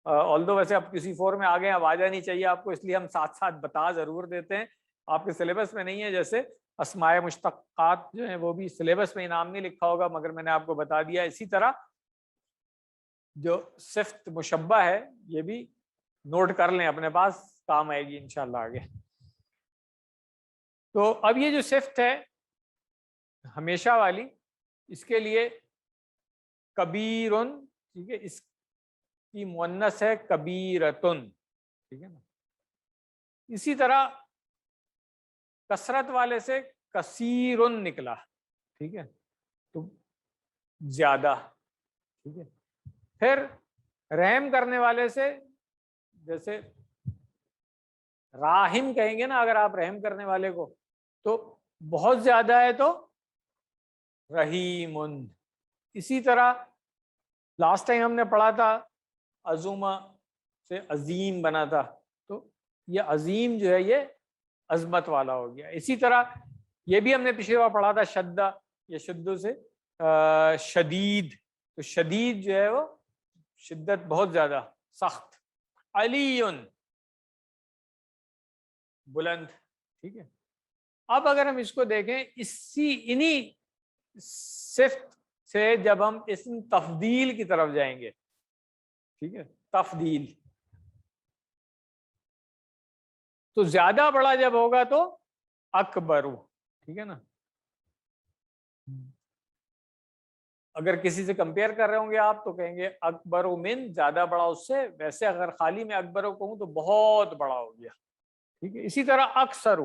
آلدو ویسے آپ کسی فور میں آگے اب آ جانی چاہیے آپ کو، اس لیے ہم ساتھ ساتھ بتا ضرور دیتے ہیں، آپ کے سلیبس میں نہیں ہے، جیسے اسماء مشتقات جو ہیں وہ بھی سلیبس میں نام نہیں لکھا ہوگا، مگر میں نے آپ کو بتا دیا۔ اسی طرح جو صفت مشبہ ہے یہ بھی نوٹ کر لیں اپنے پاس، کام آئے گی انشاءاللہ آگے۔ تو اب یہ جو صفت ہے ہمیشہ والی، اس کے لیے کبیرن، ٹھیک ہے، اس کی مؤنث ہے کبیرتن، ٹھیک ہے نا۔ اسی طرح کثرت والے سے کثیرن نکلا، ٹھیک ہے، تو زیادہ، ٹھیک ہے۔ پھر رحم کرنے والے سے، جیسے راہم کہیں گے نا اگر آپ رحم کرنے والے کو، تو بہت زیادہ ہے تو رحیم۔ اسی طرح لاسٹ ٹائم ہم نے پڑھا تھا عظومہ سے عظیم بنا تھا، تو یہ عظیم جو ہے یہ عظمت والا ہو گیا۔ اسی طرح یہ بھی ہم نے پچھلی بار پڑھا تھا شدہ، یہ شدو سے شدید، تو شدید جو ہے وہ شدت بہت زیادہ سخت۔ علی بلند، ٹھیک ہے۔ اب اگر ہم اس کو دیکھیں، انہی صفت سے جب ہم اسم تفضیل کی طرف جائیں گے، ٹھیک ہے، تفضیل، تو زیادہ بڑا جب ہوگا تو اکبر، ٹھیک ہے نا۔ اگر کسی سے کمپیئر کر رہے ہوں گے آپ تو کہیں گے اکبر من، زیادہ بڑا اس سے، ویسے اگر خالی میں اکبر کہوں تو بہت بڑا ہو گیا، ٹھیک ہے۔ اسی طرح اکثر،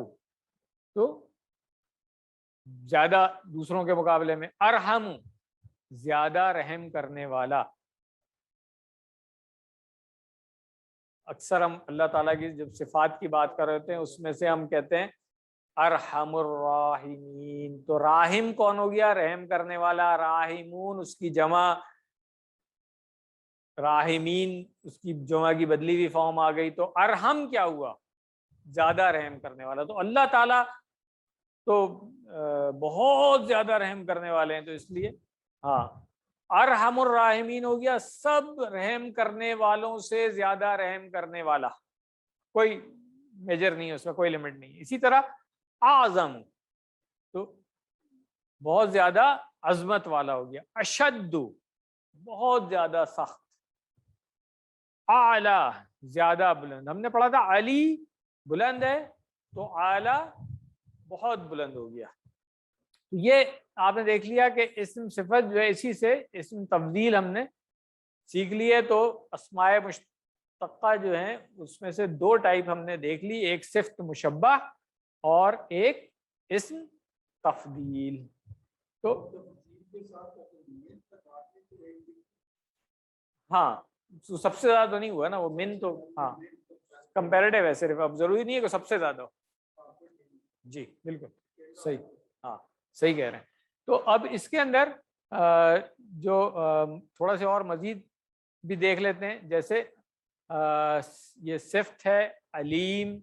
تو زیادہ دوسروں کے مقابلے میں۔ ارحم، زیادہ رحم کرنے والا۔ اکثر ہم اللہ تعالیٰ کی جب صفات کی بات کر رہے ہوتے ہیں اس میں سے ہم کہتے ہیں ارحم الراحمین. تو راحم کون ہو گیا؟ رحم کرنے والا. راحمون اس کی جمع، راحمین اس کی جمع کی بدلی ہوئی فارم آ گئی. تو ارحم کیا ہوا؟ زیادہ رحم کرنے والا. تو اللہ تعالیٰ تو بہت زیادہ رحم کرنے والے ہیں، تو اس لیے ہاں ارحم الراحمین ہو گیا، سب رحم کرنے والوں سے زیادہ رحم کرنے والا. کوئی میجر نہیں ہے اس کا، کوئی لمٹ نہیں ہے. اسی طرح اعظم تو بہت زیادہ عظمت والا ہو گیا. اشد بہت زیادہ سخت. اعلی زیادہ بلند. ہم نے پڑھا تھا علی بلند ہے، تو اعلی بہت بلند ہو گیا. یہ آپ نے دیکھ لیا کہ اسم صفت جو ہے اسی سے اسم تفضیل ہم نے سیکھ لی ہے. تو اسماء مشتقہ جو ہیں اس میں سے دو ٹائپ ہم نے دیکھ لی، ایک صفت مشبہ اور ایک اسم تفضیل. تو ہاں سب سے زیادہ تو نہیں ہوا نا وہ من، تو ہاں کمپیریٹیو ہے صرف، اب ضروری نہیں ہے کہ سب سے زیادہ ہو. جی بالکل صحیح، ہاں صحیح کہہ رہے ہیں. تو اب اس کے اندر جو تھوڑا سا اور مزید بھی دیکھ لیتے ہیں. جیسے یہ صفت ہے علیم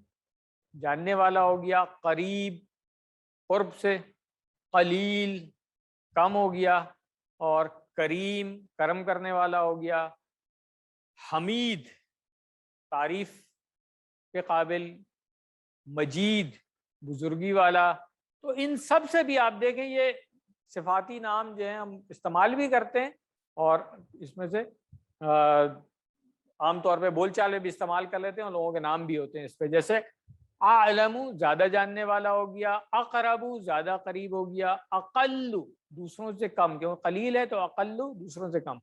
جاننے والا ہو گیا، قریب قرب سے، قلیل کم ہو گیا، اور کریم کرم کرنے والا ہو گیا، حمید تعریف کے قابل، مجید بزرگی والا. تو ان سب سے بھی آپ دیکھیں یہ صفاتی نام جو ہیں ہم استعمال بھی کرتے ہیں، اور اس میں سے عام طور پہ بول چال میں بھی استعمال کر لیتے ہیں، اور لوگوں کے نام بھی ہوتے ہیں اس پہ. جیسے اعلم زیادہ جاننے والا ہو گیا، اقرب زیادہ قریب ہو گیا، اقل دوسروں سے کم، کیونکہ قلیل ہے تو اقل دوسروں سے کم.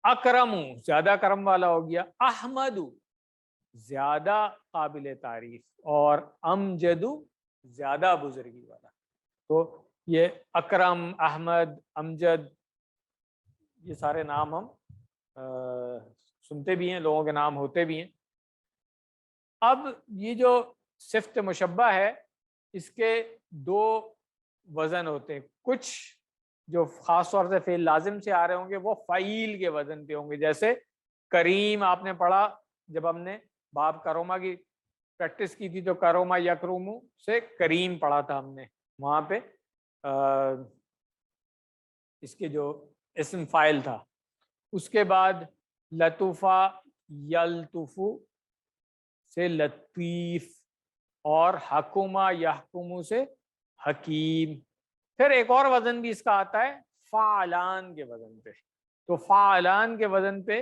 اکرم زیادہ کرم والا ہو گیا، احمد زیادہ قابل تعریف، اور امجد زیادہ بزرگی والا. تو یہ اکرم، احمد، امجد یہ سارے نام ہم سنتے بھی ہیں، لوگوں کے نام ہوتے بھی ہیں. اب یہ جو صفت مشبہ ہے اس کے دو وزن ہوتے ہیں. کچھ جو خاص طور سے فعل لازم سے آ رہے ہوں گے وہ فعیل کے وزن پہ ہوں گے. جیسے کریم آپ نے پڑھا جب ہم نے باب کروما کی پریکٹس کی تھی، تو کروما یکرومو سے کریم پڑھا تھا ہم نے، وہاں پہ اس کے جو اسم فاعل تھا. اس کے بعد لطفہ یلطفو سے لطیف، اور حکمہ یحکمو سے حکیم. پھر ایک اور وزن بھی اس کا آتا ہے فعلان کے وزن پہ. تو فعلان کے وزن پہ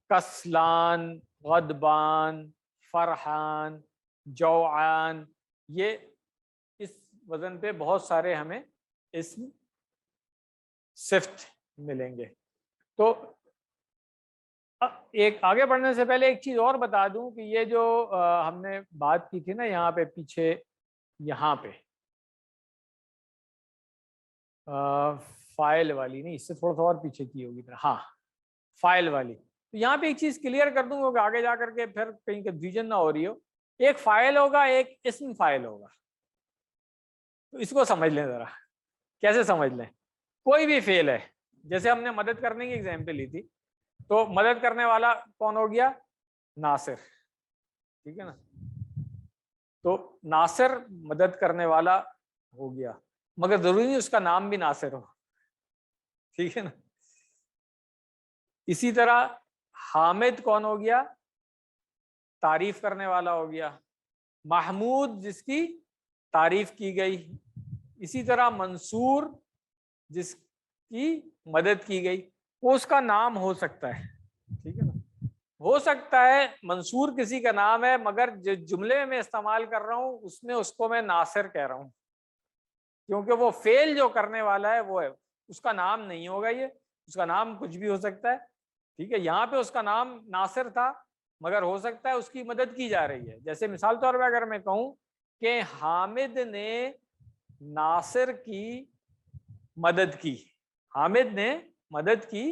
کسلان، غضبان، فرحان، جوعان، یہ اس وزن پہ بہت سارے ہمیں اسم صفت ملیں گے. تو ایک آگے بڑھنے سے پہلے ایک چیز اور بتا دوں کہ یہ جو ہم نے بات کی تھی نا یہاں پہ پیچھے، یہاں پہ فائل والی نہیں، اس سے تھوڑا سا اور پیچھے کی ہوگی، ہاں فائل والی. تو یہاں پہ ایک چیز کلیئر کر دوں گا کہ آگے جا کر کے پھر کہیں کنفیوژن نہ ہو رہی ہو. ایک فائل ہوگا، ایک اسم فائل ہوگا. تو اس کو سمجھ لیں ذرا. کیسے سمجھ لیں؟ کوئی بھی فعل ہے، جیسے ہم نے مدد کرنے کی ایگزامپل لی تھی، تو مدد کرنے والا کون ہو گیا؟ ناصر، ٹھیک ہے نا. تو ناصر مدد کرنے والا ہو گیا، مگر ضروری نہیں اس کا نام بھی ناصر ہو، ٹھیک ہے نا. اسی طرح حامد کون ہو گیا؟ تعریف کرنے والا ہو گیا. محمود جس کی تعریف کی گئی. اسی طرح منصور جس کی مدد کی گئی. وہ اس کا نام ہو سکتا ہے، ٹھیک ہے نا. ہو سکتا ہے منصور کسی کا نام ہے، مگر جو جملے میں استعمال کر رہا ہوں اس میں اس کو میں ناصر کہہ رہا ہوں، کیونکہ وہ فعل جو کرنے والا ہے وہ ہے، اس کا نام نہیں ہوگا. یہ اس کا نام کچھ بھی ہو سکتا ہے، ٹھیک ہے. یہاں پہ اس کا نام ناصر تھا، مگر ہو سکتا ہے اس کی مدد کی جا رہی ہے. جیسے مثال طور پہ اگر میں کہوں کہ حامد نے ناصر کی مدد کی، حامد نے مدد کی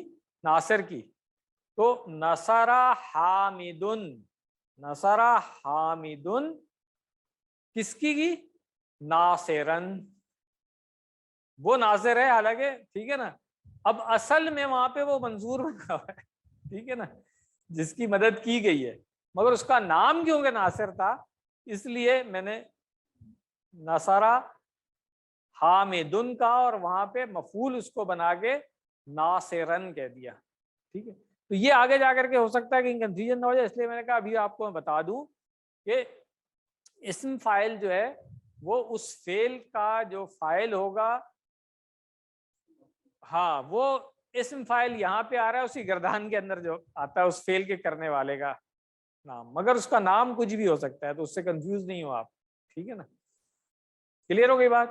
ناصر کی، تو نصرہ حامدن، نصرہ حامدن کس کی ناصرن، وہ ناصر ہے حالانکہ، ٹھیک ہے نا. اب اصل میں وہاں پہ وہ منظور بنا ہوا ہے، ٹھیک ہے نا، جس کی مدد کی گئی ہے، مگر اس کا نام کیونکہ ناصر تھا اس لیے میں نے نصرہ حامدن کا اور وہاں پہ مفعول اس کو بنا کے ناصرن کہہ دیا. ٹھیک ہے، تو یہ آگے جا کر کے ہو سکتا ہے کہ کنفیوژن نہ ہو جائے، اس لیے میں نے کہا ابھی آپ کو میں بتا دوں کہ اسم فاعل جو ہے وہ اس فعل کا جو فاعل ہوگا، ہاں وہ اسم فاعل یہاں پہ آ رہا ہے اسی گردان کے اندر جو آتا ہے اس فعل کے کرنے والے کا نام، مگر اس کا نام کچھ بھی ہو سکتا ہے، تو اس سے کنفیوز نہیں ہو آپ. ٹھیک ہے نا، کلیئر ہو گئی بات؟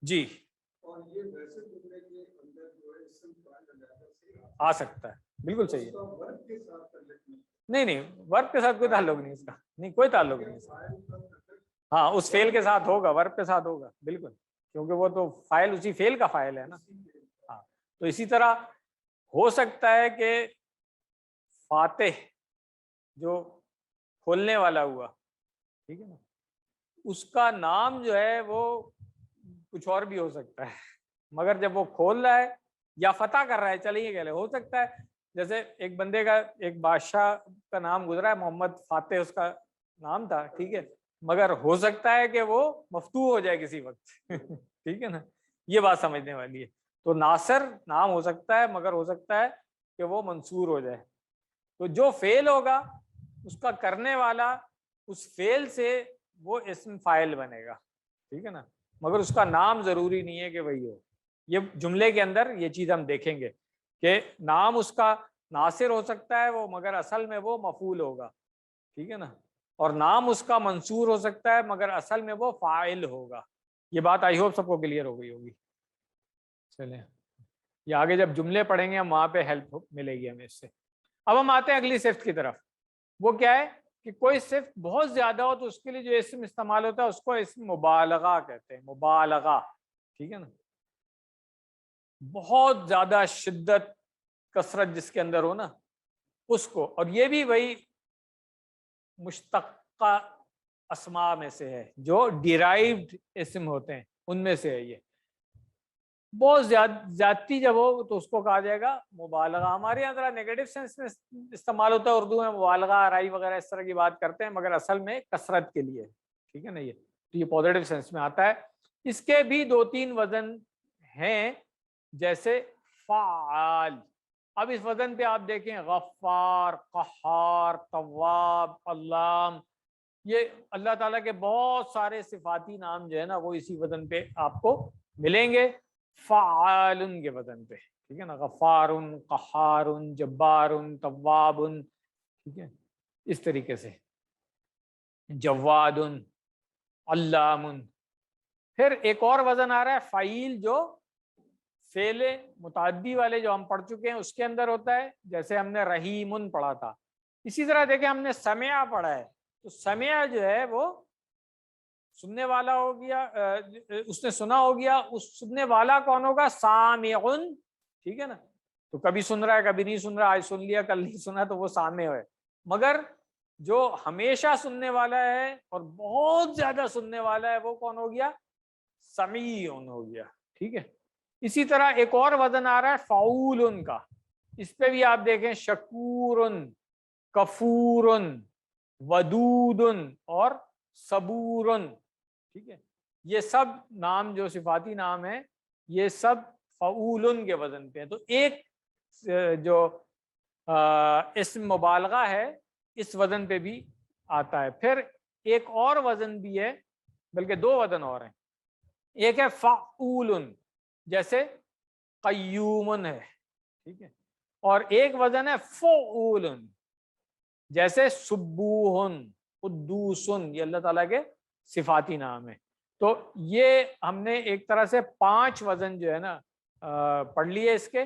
جی آ سکتا ہے، بالکل صحیح ہے. نہیں نہیں، ورب کے ساتھ کوئی تعلق نہیں اس کا، نہیں کوئی تعلق نہیں اس کا. ہاں اس فعل کے ساتھ ہوگا، ورب کے ساتھ ہوگا بالکل، کیونکہ وہ تو فاعل اسی فعل کا فاعل ہے نا. ہاں تو اسی طرح ہو سکتا ہے کہ فاتح جو کھولنے والا ہوا، ٹھیک ہے نا، اس کا نام جو ہے وہ کچھ اور بھی ہو سکتا ہے، مگر جب وہ کھول رہا ہے یا فتح کر رہا ہے، چلیے کہہ لے، ہو سکتا ہے جیسے ایک بندے کا ایک بادشاہ کا نام گزرا ہے محمد فاتح اس کا نام تھا، ٹھیک ہے، مگر ہو سکتا ہے کہ وہ مفتوح ہو جائے کسی وقت ٹھیک ہے نا، یہ بات سمجھنے والی ہے. تو ناصر نام ہو سکتا ہے مگر ہو سکتا ہے کہ وہ منصور ہو جائے. تو جو فعل ہوگا اس کا کرنے والا اس فعل سے وہ اسم فاعل بنے گا، ٹھیک ہے نا، مگر اس کا نام ضروری نہیں ہے کہ وہی ہو. یہ جملے کے اندر یہ چیز ہم دیکھیں گے کہ نام اس کا ناصر ہو سکتا ہے وہ، مگر اصل میں وہ مفعول ہوگا، ٹھیک ہے نا، اور نام اس کا منصور ہو سکتا ہے مگر اصل میں وہ فاعل ہوگا. یہ بات آئی ہوپ سب کو کلیئر ہو گئی ہوگی. چلیں یہ آگے جب جملے پڑھیں گے ہم وہاں پہ ہیلپ ملے گی ہمیں اس سے. اب ہم آتے ہیں اگلی صفت کی طرف. وہ کیا ہے کہ کوئی صفت بہت زیادہ ہو تو اس کے لیے جو اسم استعمال ہوتا ہے اس کو اسم مبالغہ کہتے ہیں، مبالغہ، ٹھیک ہے نا، بہت زیادہ شدت کثرت جس کے اندر ہو نا اس کو. اور یہ بھی وہی مشتقہ اسماء میں سے ہے جو ڈیرائیوڈ اسم ہوتے ہیں ان میں سے ہے. یہ بہت زیادتی جب ہو تو اس کو کہا جائے گا مبالغہ. ہمارے یہاں ذرا نیگیٹو سینس میں استعمال ہوتا ہے اردو میں، مبالغہ آرائی وغیرہ اس طرح کی بات کرتے ہیں، مگر اصل میں کثرت کے لیے، ٹھیک ہے نا. یہ پازیٹیو سینس میں آتا ہے. اس کے بھی 2-3 وزن ہیں جیسے فعال. اب اس وزن پہ آپ دیکھیں غفار، قہار، تواب، علام، یہ اللہ تعالیٰ کے بہت سارے صفاتی نام جو ہے نا وہ اسی وزن پہ آپ کو ملیں گے، فعال کے وزن پہ، ٹھیک ہے نا، غفار، قہار، جبار، تواب، ٹھیک ہے، اس طریقے سے جواد، علام. پھر ایک اور وزن آ رہا ہے فعیل، جو فعل متعدی والے جو ہم پڑھ چکے ہیں اس کے اندر ہوتا ہے، جیسے ہم نے رحیم پڑھا تھا. اسی طرح دیکھیں ہم نے سمع پڑھا ہے، تو سمع جو ہے وہ سننے والا ہو گیا، اس نے سنا ہو گیا. اس سننے والا کون ہوگا؟ سامعن، ٹھیک ہے نا. تو کبھی سن رہا ہے کبھی نہیں سن رہا، آج سن لیا کل نہیں سنا تو وہ سامع ہے. مگر جو ہمیشہ سننے والا ہے اور بہت زیادہ سننے والا ہے وہ کون ہو گیا؟ سمیع ہو گیا، ٹھیک ہے. اسی طرح ایک اور وزن آ رہا ہے فعول کا. اس پہ بھی آپ دیکھیں شکور، کفور، ودود اور صبور، ٹھیک ہے. یہ سب نام جو صفاتی نام ہیں یہ سب فعول کے وزن پہ ہیں. تو ایک جو اسم مبالغہ ہے اس وزن پہ بھی آتا ہے. پھر ایک اور وزن بھی ہے، بلکہ 2 وزن اور ہیں. ایک ہے فعول، جیسے قیوم ہے، ٹھیک ہے، اور ایک وزن ہے فعول، جیسے سبوح، قدوس، یہ اللہ تعالیٰ کے صفاتی نام ہے. تو یہ ہم نے ایک طرح سے 5 وزن جو ہے نا پڑھ لیے اس کے.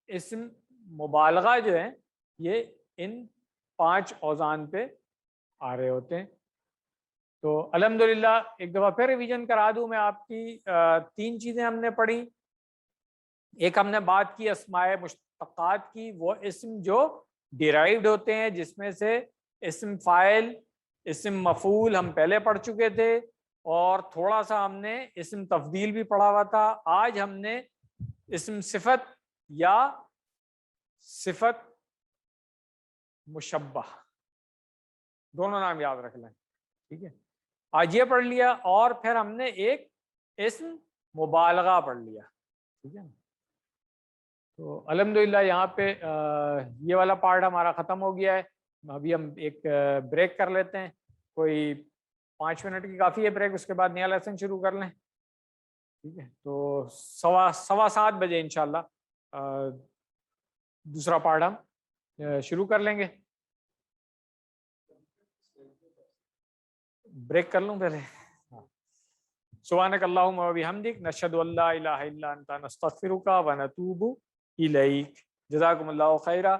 اسم مبالغہ جو ہیں یہ ان 5 اوزان پہ آ رہے ہوتے ہیں. تو الحمدللہ ایک دفعہ پھر ریویژن کرا دوں میں آپ کی. 3 چیزیں ہم نے پڑھی. ایک ہم نے بات کی اسماء مشتقات کی، وہ اسم جو ڈیرائیوڈ ہوتے ہیں، جس میں سے اسم فاعل، اسم مفعول ہم پہلے پڑھ چکے تھے، اور تھوڑا سا ہم نے اسم تفضیل بھی پڑھا ہوا تھا۔ آج ہم نے اسم صفت یا صفت مشبہ، دونوں نام یاد رکھ لیں، ٹھیک ہے؟ آج یہ پڑھ لیا، اور پھر ہم نے ایک اسم مبالغہ پڑھ لیا، ٹھیک ہے نا؟ تو الحمدللہ یہاں پہ یہ والا پارٹ ہمارا ختم ہو گیا ہے۔ ابھی ہم ایک بریک کر لیتے ہیں، کوئی 5 منٹ کی کافی ہے بریک، اس کے بعد نیا لیسن شروع کر لیں، ٹھیک ہے؟ تو 7:15 بجے انشاءاللہ دوسرا پارٹ ہم شروع کر لیں گے۔ بریک کر لوں پہلے؟ سبحانک اللہم و بحمدک، نشہد ان لا الہ الا انت، نستغفرک و نتوب الیک۔ جزاکم اللہ خیرہ۔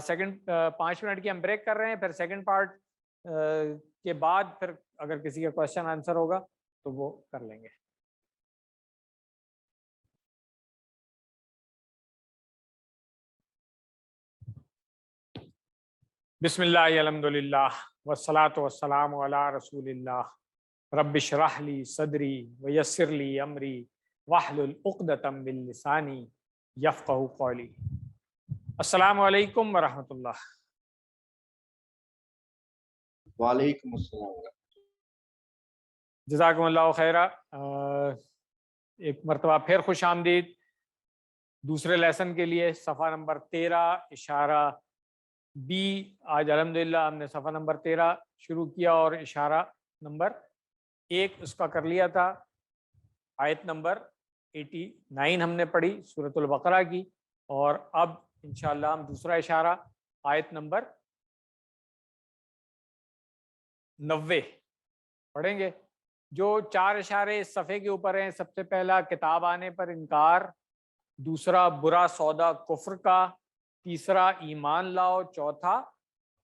سیکنڈ 5 منٹ کی ہم بریک کر رہے ہیں، پھر سیکنڈ پارٹ کے بعد پھر اگر کسی کا کوشچن آنسر ہوگا تو وہ کر لیں گے۔ بسم اللہ، الحمدللہ، والصلاة والسلام علی رسول اللہ۔ رب اشرح لی صدری ویسر لی امری واحلل عقدۃ من لسانی یفقہوا قولی۔ السلام علیکم ورحمۃ اللہ۔ وعلیکم السلام۔ جزاکم اللہ خیرہ۔ ایک مرتبہ پھر خوش آمدید دوسرے لیسن کے لیے، صفحہ نمبر 13 اشارہ بی۔ آج الحمدللہ ہم نے صفحہ نمبر 13 شروع کیا اور اشارہ نمبر 1 اس کا کر لیا تھا۔ آیت نمبر 89 ہم نے پڑھی سورۃ البقرہ کی، اور اب انشاءاللہ ہم دوسرا اشارہ آیت نمبر 90 پڑھیں گے۔ جو 4 اشارے اس صفحے کے اوپر ہیں، سب سے پہلا کتاب آنے پر انکار، دوسرا برا سودا کفر کا، تیسرا ایمان لاؤ، چوتھا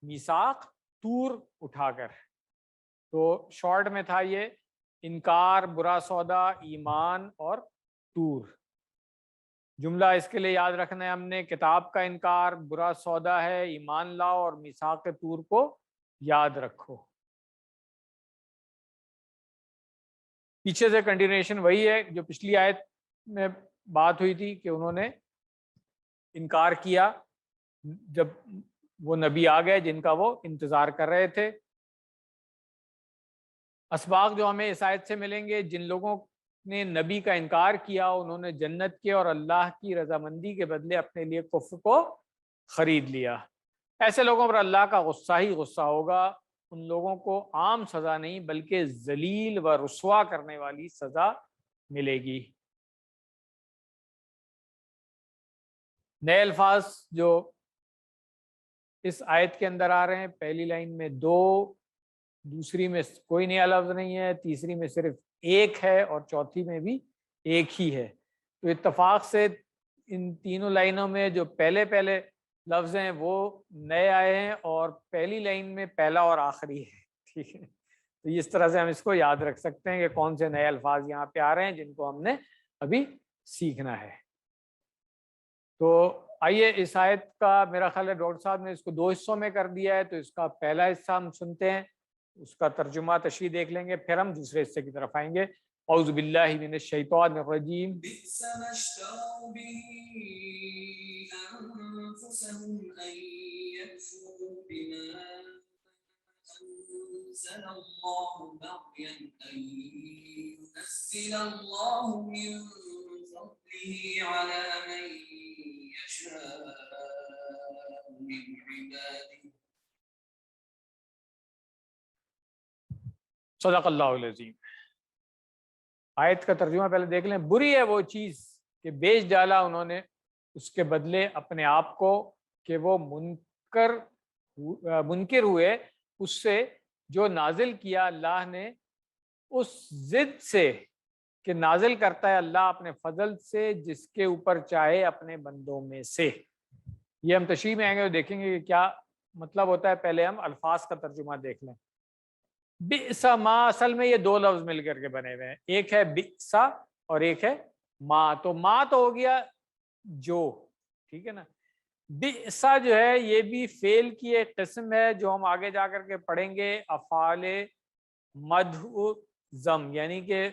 میثاق طور اٹھا کر۔ تو شارٹ میں تھا یہ انکار، برا سودا، ایمان اور طور۔ جملہ اس کے لیے یاد رکھنا ہے ہم نے، کتاب کا انکار، برا سودا ہے، ایمان لاؤ اور میثاق طور کو یاد رکھو۔ پیچھے سے کنٹینیوشن وہی ہے جو پچھلی آیت میں بات ہوئی تھی کہ انہوں نے انکار کیا جب وہ نبی آ گئے جن کا وہ انتظار کر رہے تھے۔ اسباق جو ہمیں اس آیت سے ملیں گے، جن لوگوں نے نبی کا انکار کیا انہوں نے جنت کے اور اللہ کی رضامندی کے بدلے اپنے لیے کفر کو خرید لیا۔ ایسے لوگوں پر اللہ کا غصہ ہی غصہ ہوگا۔ ان لوگوں کو عام سزا نہیں بلکہ ذلیل و رسوا کرنے والی سزا ملے گی۔ نئے الفاظ جو اس آیت کے اندر آ رہے ہیں، پہلی لائن میں 2، دوسری میں کوئی نیا لفظ نہیں ہے، تیسری میں صرف 1 ہے، اور چوتھی میں بھی 1 ہی ہے۔ تو اتفاق سے ان تینوں لائنوں میں جو پہلے لفظ ہیں وہ نئے آئے ہیں، اور پہلی لائن میں پہلا اور آخری ہے، ٹھیک ہے؟ تو اس طرح سے ہم اس کو یاد رکھ سکتے ہیں کہ کون سے نئے الفاظ یہاں پہ آ رہے ہیں جن کو ہم نے ابھی سیکھنا ہے۔ تو آئیے اس آیت کا، میرا خیال ہے ڈاکٹر صاحب نے اس کو 2 حصوں میں کر دیا ہے، تو اس کا پہلا حصہ ہم سنتے ہیں، اس کا ترجمہ تشریح دیکھ لیں گے، پھر ہم دوسرے حصے کی طرف آئیں گے۔ اعوذ باللہ من الشیطان الرجیم۔ بئس ما اشتروا به أنفسهم أن يكفروا بما أنزل الله بغيا أن ينزل الله من فضله على من يشاء من عباده صدق اللہ العظیم۔ آیت کا ترجمہ پہلے دیکھ لیں۔ بری ہے وہ چیز کہ بیچ ڈالا انہوں نے اس کے بدلے اپنے آپ کو، کہ وہ منکر ہوئے اس سے جو نازل کیا اللہ نے، اس ضد سے کہ نازل کرتا ہے اللہ اپنے فضل سے جس کے اوپر چاہے اپنے بندوں میں سے۔ یہ ہم تشریح میں آئیں گے اور دیکھیں گے کہ کیا مطلب ہوتا ہے۔ پہلے ہم الفاظ کا ترجمہ دیکھ لیں۔ بئسا ما، اصل میں یہ 2 لفظ مل کر کے بنے ہوئے ہیں، ایک ہے بئسا اور ایک ہے ما۔ تو ما تو ہو گیا جو, ٹھیک ہے نا. بئسا جو ہے یہ بھی فعل کی ایک قسم ہے جو ہم آگے جا کر کے پڑھیں گے. افعال مدح ضم, یعنی کہ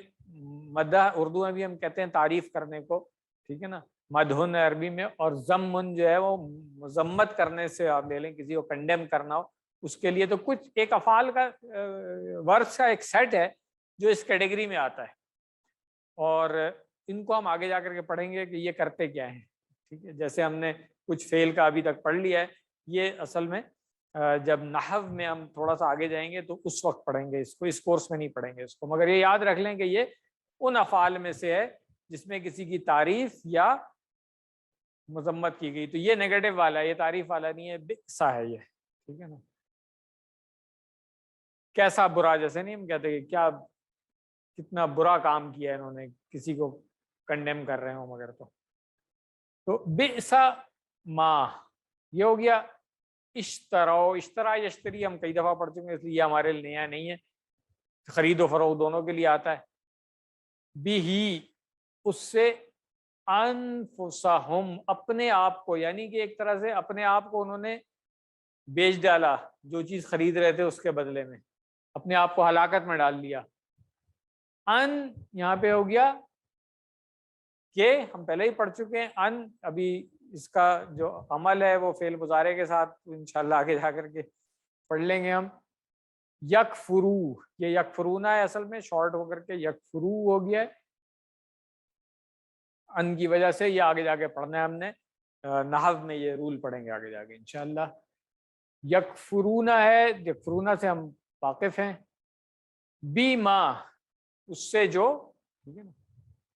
مدح اردو میں بھی ہم کہتے ہیں تعریف کرنے کو, ٹھیک ہے نا, مدحن عربی میں, اور ضمن جو ہے وہ مذمت کرنے سے آپ لے لیں, کسی کو کنڈیم کرنا ہو اس کے لیے. تو کچھ ایک افعال کا ورڈز کا ایک سیٹ ہے جو اس کیٹیگری میں آتا ہے, اور ان کو ہم آگے جا کر کے پڑھیں گے کہ یہ کرتے کیا ہیں, ٹھیک ہے. جیسے ہم نے کچھ فعل کا ابھی تک پڑھ لیا ہے, یہ اصل میں جب نحو میں ہم تھوڑا سا آگے جائیں گے تو اس وقت پڑھیں گے اس کو, اس کورس میں نہیں پڑھیں گے اس کو. مگر یہ یاد رکھ لیں کہ یہ ان افعال میں سے ہے جس میں کسی کی تعریف یا مذمت کی گئی. تو یہ نیگیٹو والا ہے, یہ تعریف والا نہیں ہے, بئسا ہے یہ, ٹھیک ہے نا. کیسا برا, جیسے نہیں ہم کہتے کہ کیا کتنا برا کام کیا انہوں نے, کسی کو کنڈیم کر رہے ہوں مگر. تو بئسا ما یہ ہو گیا. اشتراؤ, اشترا یشتری ہم کئی دفعہ پڑھ چکے ہیں اس لیے ہمارے لیے نیا نہیں ہے, خرید و فروخت دونوں کے لیے آتا ہے. بھی اس سے, انفسہم اپنے آپ کو, یعنی کہ ایک طرح سے اپنے آپ کو انہوں نے بیچ ڈالا, جو چیز خرید رہے تھے اس کے بدلے میں اپنے آپ کو ہلاکت میں ڈال دیا. ان یہاں پہ ہو گیا کہ ہم پہلے ہی پڑھ چکے ہیں. ان ابھی اس کا جو عمل ہے وہ فعل مضارع کے ساتھ انشاءاللہ آگے جا کر کے پڑھ لیں گے ہم. یکفرو, یہ یکفرونا ہے اصل میں, شارٹ ہو کر کے یکفرو ہو گیا ہے ان کی وجہ سے. یہ آگے جا کے پڑھنا ہے ہم نے, نحو میں یہ رول پڑھیں گے آگے جا کے انشاءاللہ. یکفرونا ہے, یکفرونا سے ہم واقف ہیں. بی ما اس سے جو, ٹھیک ہے نا.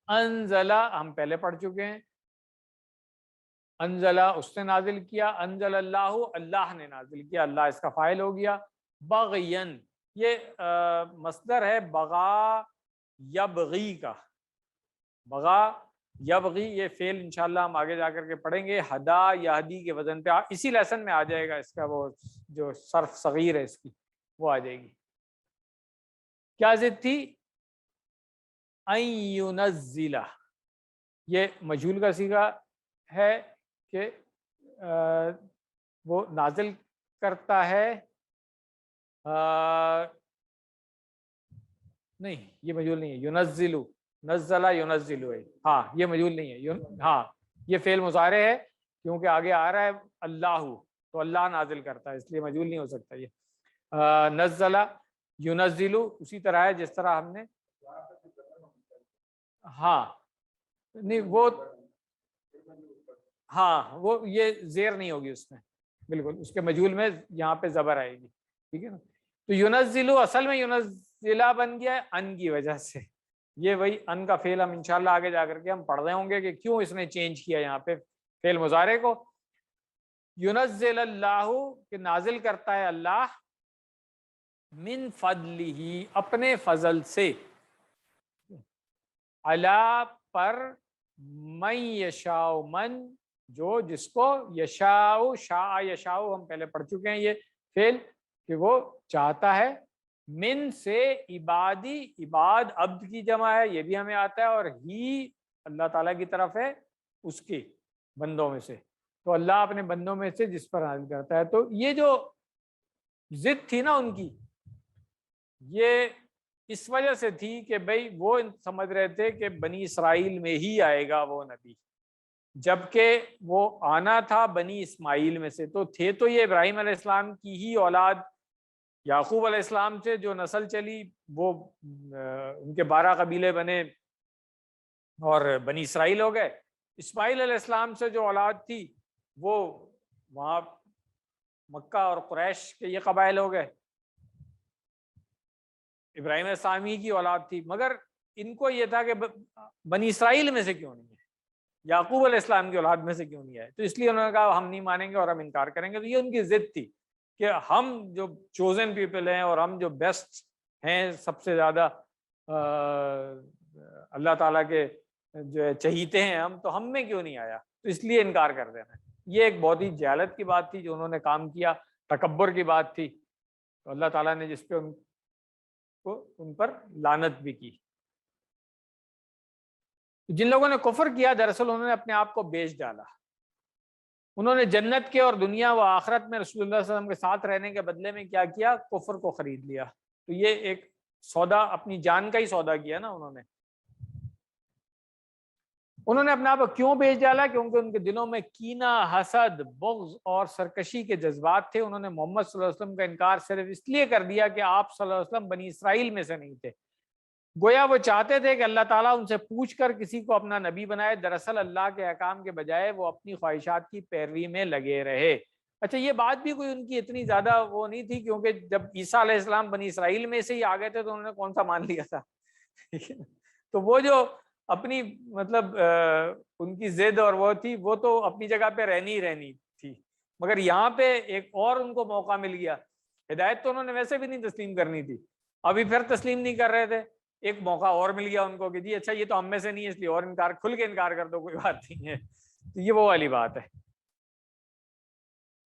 انزلہ ہم پہلے پڑھ چکے ہیں, انزلہ اس نے نازل کیا, انزل اللہ اللہ نے نازل کیا, اللہ اس کا فاعل ہو گیا. بغین یہ مصدر ہے بغا یبغی کا, بغا یبغی یہ فعل انشاءاللہ ہم آگے جا کر کے پڑھیں گے. ہدا یہدی کے وزن پہ اسی لیسن میں آ جائے گا, اس کا وہ جو صرف صغیر ہے اس کی وہ آ جائے گی. کیا ضد تھی؟ ان ینزل, یہ مجہول کا صیغہ ہے کہ وہ نازل کرتا ہے, نہیں یہ مجہول نہیں ہے. ینزلو, نزلہ ینزلو ہے, ہاں یہ مجہول نہیں ہے. ہاں یہ فعل مضارع ہے کیونکہ آگے آ رہا ہے اللہ, تو اللہ نازل کرتا ہے اس لیے مجہول نہیں ہو سکتا. یہ نزلہ ینزلو اسی طرح ہے جس طرح ہم نے, ہاں نہیں وہ, ہاں وہ یہ زیر نہیں ہوگی اس میں, بالکل اس کے مجہول میں یہاں پہ زبر آئے گی, ٹھیک ہے نا. تو ینزلو اصل میں ینزلہ بن گیا ہے ان کی وجہ سے. یہ وہی ان کا فعل ہم انشاءاللہ آگے جا کر کے ہم پڑھ رہے ہوں گے کہ کیوں اس نے چینج کیا یہاں پہ فعل مضارع کو. ینزل اللہ کہ نازل کرتا ہے اللہ, من فضلہ اپنے فضل سے, علی پر, من یشاء من جو جس کو, یشاء شاء یشاء ہم پہلے پڑھ چکے ہیں یہ فعل کہ وہ چاہتا ہے. من سے عبادی, عباد عبد کی جمع ہے یہ بھی ہمیں آتا ہے, اور ہی اللہ تعالیٰ کی طرف ہے اس کے بندوں میں سے, تو اللہ اپنے بندوں میں سے جس پر نازل کرتا ہے. تو یہ جو ضد تھی نا ان کی, یہ اس وجہ سے تھی کہ بھئی وہ سمجھ رہے تھے کہ بنی اسرائیل میں ہی آئے گا وہ نبی, جبکہ وہ آنا تھا بنی اسماعیل میں سے. تو تھے تو یہ ابراہیم علیہ السلام کی ہی اولاد, یعقوب علیہ السلام سے جو نسل چلی وہ ان کے 12 قبیلے بنے اور بنی اسرائیل ہو گئے. اسماعیل علیہ السلام سے جو اولاد تھی وہ وہاں مکہ اور قریش کے یہ قبائل ہو گئے. ابراہیم علیہ السلام ہی کی اولاد تھی, مگر ان کو یہ تھا کہ بنی اسرائیل میں سے کیوں نہیں ہے, یعقوب علیہ السلام کی اولاد میں سے کیوں نہیں ہے. تو اس لیے انہوں نے کہا ہم نہیں مانیں گے اور ہم انکار کریں گے. تو یہ ان کی ضد تھی کہ ہم جو چوزن پیپل ہیں اور ہم جو بیسٹ ہیں, سب سے زیادہ اللہ تعالیٰ کے جو چہیتے ہیں ہم, تو ہم میں کیوں نہیں آیا, تو اس لیے انکار کر دینا. یہ ایک بہت ہی جہالت کی بات تھی جو انہوں نے کام کیا, تکبر کی بات تھی. تو اللہ تعالیٰ نے جس پہ ان پر لعنت بھی کی. جن لوگوں نے کفر کیا دراصل انہوں نے اپنے آپ کو بیچ ڈالا. انہوں نے جنت کے اور دنیا و آخرت میں رسول اللہ صلی اللہ علیہ وسلم کے ساتھ رہنے کے بدلے میں کیا کیا؟ کفر کو خرید لیا. تو یہ ایک سودا، اپنی جان کا ہی سودا کیا نا انہوں نے اپنے آپ کو کیوں بیچ ڈالا؟ کیونکہ ان کے دلوں میں کینہ، حسد، بغض اور سرکشی کے جذبات تھے. انہوں نے محمد صلی اللہ علیہ وسلم کا انکار صرف اس لیے کر دیا کہ آپ صلی اللہ علیہ وسلم بنی اسرائیل میں سے نہیں تھے. گویا وہ چاہتے تھے کہ اللہ تعالیٰ ان سے پوچھ کر کسی کو اپنا نبی بنائے. دراصل اللہ کے احکام کے بجائے وہ اپنی خواہشات کی پیروی میں لگے رہے. اچھا، یہ بات بھی کوئی ان کی اتنی زیادہ وہ نہیں تھی، کیونکہ جب عیسیٰ علیہ السلام بنی اسرائیل میں سے ہی آ گئے تھے تو انہوں نے کون سا مان لیا تھا؟ تو وہ جو اپنی مطلب ان کی ضد اور وہ تھی، وہ تو اپنی جگہ پہ رہنی تھی، مگر یہاں پہ ایک اور ان کو موقع مل گیا. ہدایت تو انہوں نے ویسے بھی نہیں تسلیم کرنی تھی، ابھی پھر تسلیم نہیں کر رہے تھے، ایک موقع اور مل گیا ان کو کہ جی اچھا یہ تو ہم میں سے نہیں ہے، اس لیے اور انکار، کھل کے انکار کر دو، کوئی بات نہیں ہے. تو یہ وہ والی بات ہے.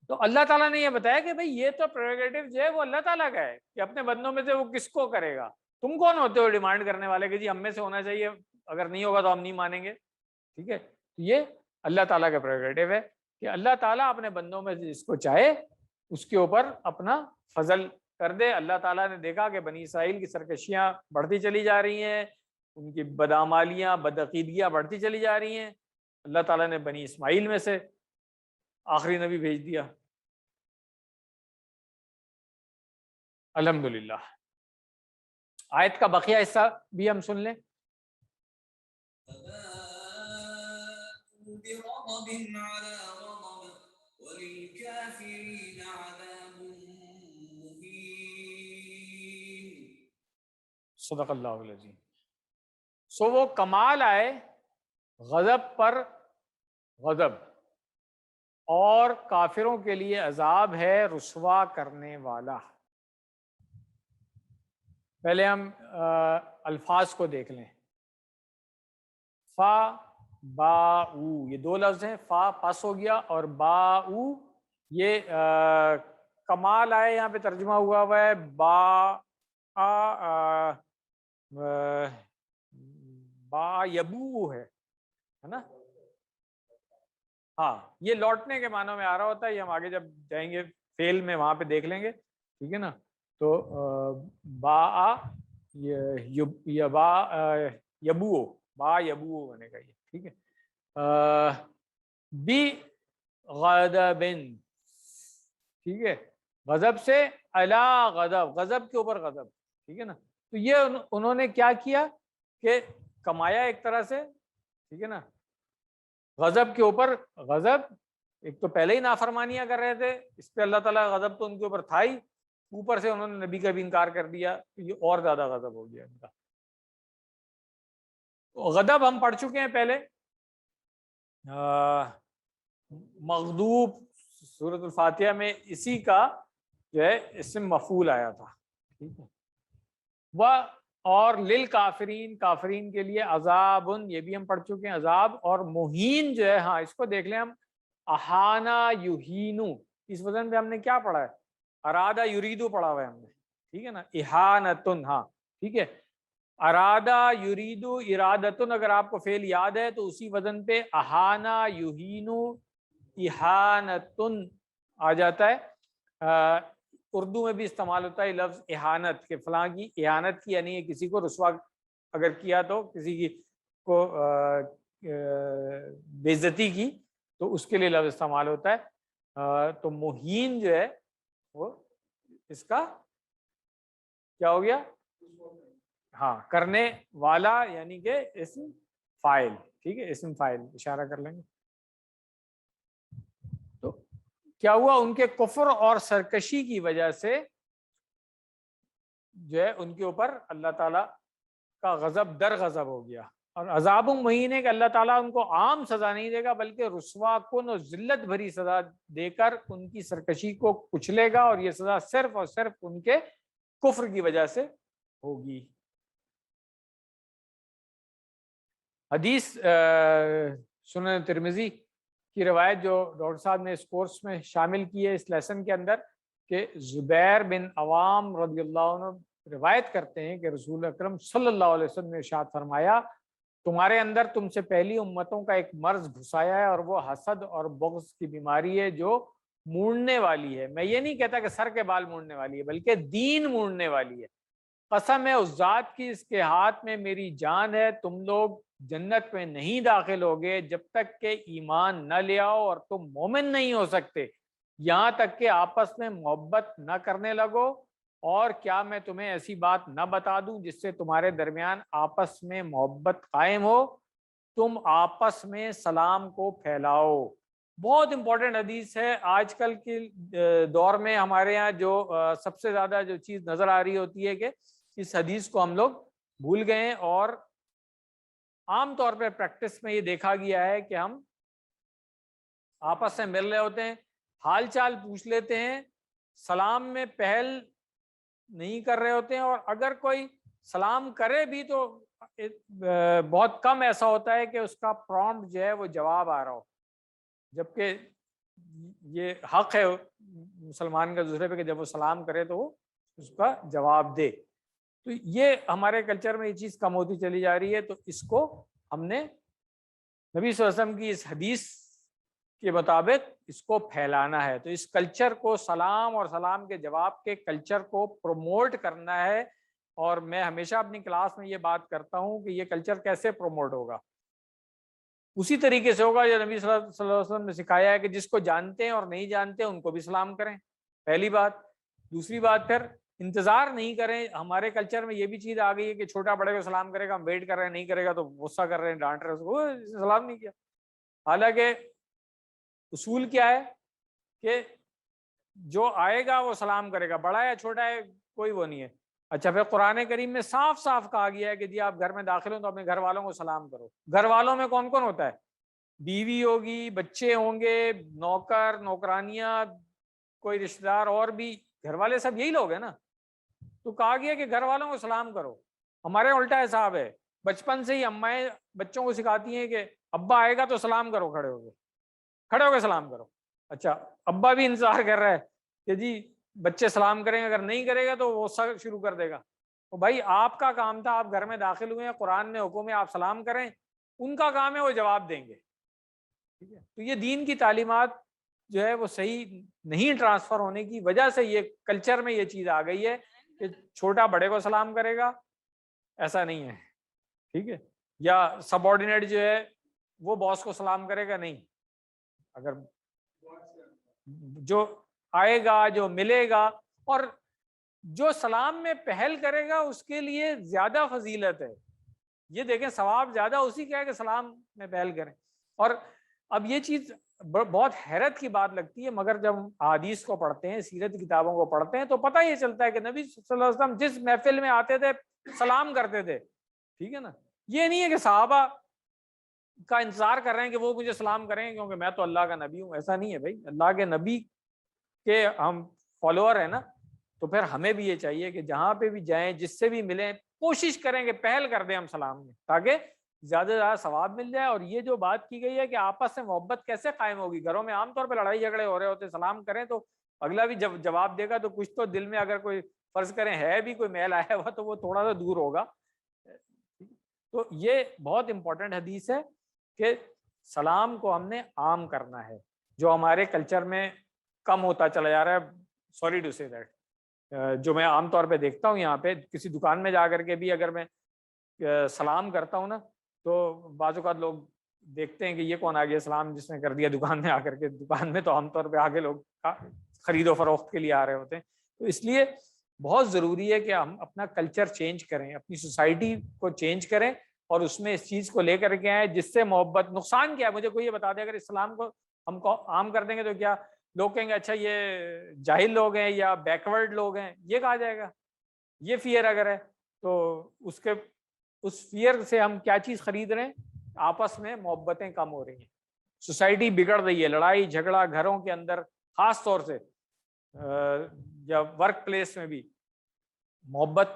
تو اللہ تعالیٰ نے یہ بتایا کہ بھئی یہ تو پریروگیٹو جو ہے وہ اللہ تعالیٰ کا ہے کہ اپنے بندوں میں سے وہ کس کو کرے گا. تم کون ہوتے ہو ڈیمانڈ کرنے والے کہ جی ہم میں سے ہونا چاہیے، اگر نہیں ہوگا تو ہم نہیں مانیں گے. ٹھیک ہے، یہ اللہ تعالیٰ کا پریروگیٹو ہے کہ اللہ تعالیٰ اپنے بندوں میں سے جس کو چاہے اس کے اوپر اپنا فضل کر دے. اللہ تعالیٰ نے دیکھا کہ بنی اسرائیل کی سرکشیاں بڑھتی چلی جا رہی ہیں، ان کی بدعمالیاں، بدعقیدگیاں بڑھتی چلی جا رہی ہیں. اللہ تعالیٰ نے بنی اسماعیل میں سے آخری نبی بھیج دیا. الحمدللہ. آیت کا بقیہ حصہ بھی ہم سن لیں. بغضب على غضب وللكافرين عذاب مهين. صدق اللہ العظیم. سو وہ کمال آئے غضب پر غضب، اور کافروں کے لیے عذاب ہے رسوا کرنے والا. پہلے ہم الفاظ کو دیکھ لیں. فا با او، یہ دو لفظ ہیں. فا پس ہو گیا اور با او یہ کمال آئے، یہاں پہ ترجمہ ہوا ہے با با یبو ہے نا. ہاں، یہ لوٹنے کے معنوں میں آ رہا ہوتا ہے. یہ ہم آگے جب جائیں گے فعل میں وہاں پہ دیکھ لیں گے. ٹھیک ہے نا. تو با یبا یبو، با یبو بنے گا یہ. ٹھیک ہے. بی غضبن، ٹھیک ہے، غضب سے الا غضب، غضب کے اوپر غضب. ٹھیک ہے نا. تو یہ انہوں نے کیا کیا کہ کمایا ایک طرح سے. ٹھیک ہے نا. غضب کے اوپر غضب، ایک تو پہلے ہی نافرمانیاں کر رہے تھے، اس پہ اللہ تعالیٰ کا غضب تو ان کے اوپر تھا ہی، اوپر سے انہوں نے نبی کا بھی انکار کر دیا، تو یہ اور زیادہ غضب ہو گیا ان کا. غضب ہم پڑھ چکے ہیں پہلے. مغضوب سورۃ الفاتحہ میں اسی کا جو ہے اسم مفعول آیا تھا. ٹھیک ہے. وہ اور للکافرین، کافرین کے لیے عذاب، یہ بھی ہم پڑھ چکے ہیں عذاب. اور مہین جو ہے، ہاں اس کو دیکھ لیں ہم. احانا یہینو، اس وزن پہ ہم نے کیا پڑھا ہے؟ ارادہ یریدو پڑھا ہوا ہے ہم نے. ٹھیک ہے نا. احانتن، ہاں ٹھیک ہے. ارادہ یریدو ارادتن، اگر آپ کو فعل یاد ہے تو اسی وزن پہ احانا یہینو احانتن آ جاتا ہے. اردو میں بھی استعمال ہوتا ہے لفظ احانت، کہ فلاں کی احانت کی، یعنی کسی کو رسوا اگر کیا تو کسی کی کو بے عزتی کی تو اس کے لیے لفظ استعمال ہوتا ہے. تو مہین جو ہے وہ اس کا کیا ہو گیا؟ ہاں، کرنے والا، یعنی کہ اسم فاعل. ٹھیک ہے، اسم فاعل اشارہ کر لیں گے. تو کیا ہوا؟ ان کے کفر اور سرکشی کی وجہ سے جو ہے ان کے اوپر اللہ تعالیٰ کا غضب در غضب ہو گیا. اور عذاب مہین ہے کہ اللہ تعالیٰ ان کو عام سزا نہیں دے گا، بلکہ رسوا کن اور ذلت بھری سزا دے کر ان کی سرکشی کو کچلے گا، اور یہ سزا صرف اور صرف ان کے کفر کی وجہ سے ہوگی. حدیث سنن ترمذی کی روایت جو ڈاکٹر صاحب نے اس کورس میں شامل کی ہے اس لیسن کے اندر، کہ زبیر بن عوام رضی اللہ عنہ روایت کرتے ہیں کہ رسول اکرم صلی اللہ علیہ وسلم نے ارشاد فرمایا تمہارے اندر تم سے پہلی امتوں کا ایک مرض گھسایا ہے اور وہ حسد اور بغض کی بیماری ہے جو موڑنے والی ہے. میں یہ نہیں کہتا کہ سر کے بال موڑنے والی ہے، بلکہ دین موڑنے والی ہے. قسم ہے اس ذات کی اس کے ہاتھ میں میری جان ہے، تم لوگ جنت میں نہیں داخل ہوگے جب تک کہ ایمان نہ لے آؤ، اور تم مومن نہیں ہو سکتے یہاں تک کہ آپس میں محبت نہ کرنے لگو. اور کیا میں تمہیں ایسی بات نہ بتا دوں جس سے تمہارے درمیان آپس میں محبت قائم ہو؟ تم آپس میں سلام کو پھیلاؤ. بہت امپورٹنٹ حدیث ہے. آج کل کے دور میں ہمارے ہاں جو سب سے زیادہ جو چیز نظر آ رہی ہوتی ہے کہ اس حدیث کو ہم لوگ بھول گئے ہیں، اور عام طور پہ پریکٹس میں یہ دیکھا گیا ہے کہ ہم آپس میں مل رہے ہوتے ہیں، حال چال پوچھ لیتے ہیں، سلام میں پہل نہیں کر رہے ہوتے ہیں، اور اگر کوئی سلام کرے بھی تو بہت کم ایسا ہوتا ہے کہ اس کا پرومپٹ جو ہے وہ جواب آ رہا ہو، جبکہ یہ حق ہے مسلمان کا دوسرے پہ کہ جب وہ سلام کرے تو وہ اس کا جواب دے. تو یہ ہمارے کلچر میں یہ چیز کم ہوتی چلی جا رہی ہے. تو اس کو ہم نے نبی صلی اللہ علیہ وسلم کی اس حدیث کے مطابق اس کو پھیلانا ہے. تو اس کلچر کو، سلام اور سلام کے جواب کے کلچر کو پروموٹ کرنا ہے. اور میں ہمیشہ اپنی کلاس میں یہ بات کرتا ہوں کہ یہ کلچر کیسے پروموٹ ہوگا؟ اسی طریقے سے ہوگا جو نبی صلی اللہ علیہ وسلم نے سکھایا ہے کہ جس کو جانتے ہیں اور نہیں جانتے ان کو بھی سلام کریں، پہلی بات. دوسری بات پھر انتظار نہیں کریں. ہمارے کلچر میں یہ بھی چیز آ گئی ہے کہ چھوٹا بڑے کو سلام کرے گا، ہم ویٹ کر رہے ہیں، نہیں کرے گا تو غصہ کر رہے ہیں، ڈانٹ رہے ہیں، اس کو سلام نہیں کیا. حالانکہ اصول کیا ہے کہ جو آئے گا وہ سلام کرے گا، بڑا ہے چھوٹا ہے کوئی وہ نہیں ہے. اچھا، پھر قرآن کریم میں صاف صاف کہا گیا ہے کہ جی آپ گھر میں داخل ہوں تو اپنے گھر والوں کو سلام کرو. گھر والوں میں کون کون ہوتا ہے؟ بیوی ہوگی، بچے ہوں گے، نوکر نوکرانیاں، کوئی رشتہ دار، اور بھی گھر والے سب یہی لوگ ہیں نا. تو کہا گیا کہ گھر والوں کو سلام کرو. ہمارے الٹا حساب ہے، بچپن سے ہی امائیں بچوں کو سکھاتی ہیں کہ ابا آئے گا تو سلام کرو، کھڑے ہو کے سلام کرو. اچھا، ابا بھی انتظار کر رہا ہے کہ جی بچے سلام کریں، اگر نہیں کرے گا تو وہ غصہ شروع کر دے گا. تو بھائی آپ کا کام تھا، آپ گھر میں داخل ہوئے ہیں، قرآن نے حکم ہے آپ سلام کریں، ان کا کام ہے وہ جواب دیں گے. ٹھیک ہے. تو یہ دین کی تعلیمات جو ہے وہ صحیح نہیں ٹرانسفر ہونے کی وجہ سے یہ کلچر میں یہ چیز آ گئی ہے کہ چھوٹا بڑے کو سلام کرے گا. ایسا نہیں ہے. ٹھیک ہے. یا سب آرڈینیٹ جو ہے وہ باس کو سلام کرے گا نہیں. اگر جو آئے گا، جو ملے گا، اور جو سلام میں پہل کرے گا اس کے لیے زیادہ فضیلت ہے. یہ دیکھیں ثواب زیادہ اسی کا ہے کہ سلام میں پہل کریں. اور اب یہ چیز بہت حیرت کی بات لگتی ہے، مگر جب ہم احادیث کو پڑھتے ہیں، سیرت کی کتابوں کو پڑھتے ہیں تو پتہ یہ چلتا ہے کہ نبی صلی اللہ علیہ وسلم جس محفل میں آتے تھے سلام کرتے تھے. ٹھیک ہے نا. یہ نہیں ہے کہ صحابہ کا انتظار کر رہے ہیں کہ وہ مجھے سلام کریں کیونکہ میں تو اللہ کا نبی ہوں. ایسا نہیں ہے بھائی، اللہ کے نبی کے ہم فالوور ہیں نا، تو پھر ہمیں بھی یہ چاہیے کہ جہاں پہ بھی جائیں، جس سے بھی ملیں، کوشش کریں کہ پہل کر دیں ہم سلام میں، تاکہ زیادہ سے زیادہ ثواب مل جائے. اور یہ جو بات کی گئی ہے کہ آپس میں محبت کیسے قائم ہوگی؟ گھروں میں عام طور پہ لڑائی جھگڑے ہو رہے ہوتے، سلام کریں تو اگلا بھی جب جواب دے گا تو کچھ تو دل میں، اگر کوئی فرض کریں ہے بھی کوئی میل آیا ہوا تو وہ تھوڑا سا دور ہوگا. تو یہ بہت امپورٹنٹ حدیث ہے کہ سلام کو ہم نے عام کرنا ہے، جو ہمارے کلچر میں کم ہوتا چلا جا رہا ہے. سوری ٹو سے دیٹ. جو میں عام طور پہ دیکھتا ہوں یہاں پہ کسی دکان میں جا کر کے بھی اگر میں سلام کرتا ہوں نا تو بعض اوقات لوگ دیکھتے ہیں کہ یہ کون آ گیا سلام جس نے کر دیا دکان میں آ کر کے. دکان میں تو عام طور پہ آگے لوگ خرید و فروخت کے لیے آ رہے ہوتے ہیں. تو اس لیے بہت ضروری ہے کہ ہم اپنا کلچر چینج کریں، اپنی سوسائٹی کو چینج کریں، اور اس میں اس چیز کو لے کر کے آئیں جس سے محبت. نقصان کیا ہے مجھے کوئی یہ بتا دے، اگر اسلام کو ہم کو عام کر دیں گے تو کیا لوگ کہیں گے اچھا یہ جاہل لوگ ہیں یا بیکورڈ لوگ ہیں، یہ کہا جائے گا. یہ فیئر اگر ہے تو اس فیئر سے ہم کیا چیز خرید رہے ہیں؟ آپس میں محبتیں کم ہو رہی ہیں، سوسائٹی بگڑ رہی ہے، لڑائی جھگڑا گھروں کے اندر، خاص طور سے یا ورک پلیس میں بھی محبت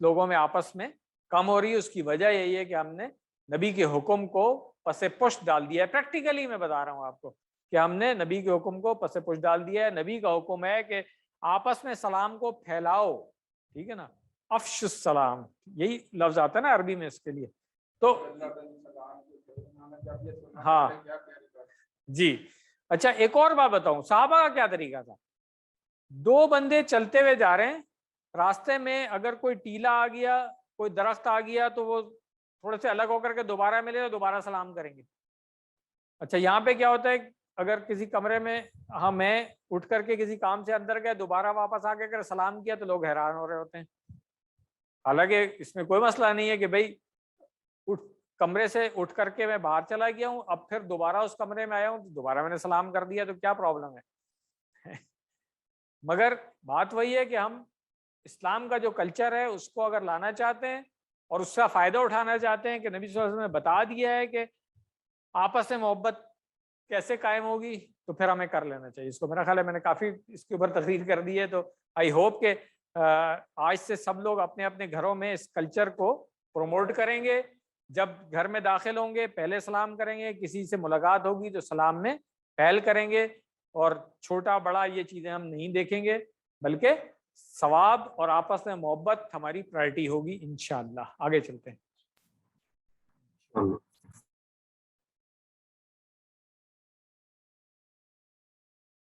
لوگوں میں آپس میں کم ہو رہی ہے. اس کی وجہ یہی ہے کہ ہم نے نبی کے حکم کو پس پشت ڈال دیا ہے. پریکٹیکلی میں بتا رہا ہوں آپ کو کہ ہم نے نبی کے حکم کو پس پشت ڈال دیا ہے. نبی کا حکم ہے کہ آپس میں سلام کو پھیلاؤ. ٹھیک ہے نا. افش السلام، یہی لفظ آتا ہے نا عربی میں اس کے لیے. تو ہاں جی اچھا، ایک اور بات بتاؤں، صحابہ کا کیا طریقہ تھا؟ دو بندے چلتے ہوئے جا رہے ہیں، راستے میں اگر کوئی ٹیلا آ گیا، کوئی درخت آ گیا، تو وہ تھوڑے سے الگ ہو کر کے دوبارہ ملے تو دوبارہ سلام کریں گے۔ اچھا یہاں پہ کیا ہوتا ہے، اگر کسی کمرے میں میں اٹھ کر کے کسی کام سے اندر گئے، دوبارہ واپس آ کے اگر سلام کیا تو لوگ حیران ہو رہے ہوتے ہیں۔ حالانکہ اس میں کوئی مسئلہ نہیں ہے کہ بھائی کمرے سے اٹھ کر کے میں باہر چلا گیا ہوں، اب پھر دوبارہ اس کمرے میں آیا ہوں تو دوبارہ میں نے سلام کر دیا، تو کیا پرابلم ہے؟ مگر بات وہی ہے کہ ہم اسلام کا جو کلچر ہے اس کو اگر لانا چاہتے ہیں اور اس کا فائدہ اٹھانا چاہتے ہیں کہ نبی صلی اللہ علیہ وسلم نے بتا دیا ہے کہ آپس میں محبت کیسے قائم ہوگی، تو پھر ہمیں کر لینا چاہیے اس کو۔ میرا خیال ہے میں نے کافی اس کے اوپر تقریر کر دی ہے، تو آئی ہوپ کہ آج سے سب لوگ اپنے اپنے گھروں میں اس کلچر کو پروموٹ کریں گے۔ جب گھر میں داخل ہوں گے پہلے سلام کریں گے، کسی سے ملاقات ہوگی تو سلام میں پہل کریں گے، اور چھوٹا بڑا یہ چیزیں ہم نہیں دیکھیں گے، بلکہ ثواب اور آپس میں محبت ہماری پرائرٹی ہوگی انشاءاللہ۔ آگے چلتے ہیں۔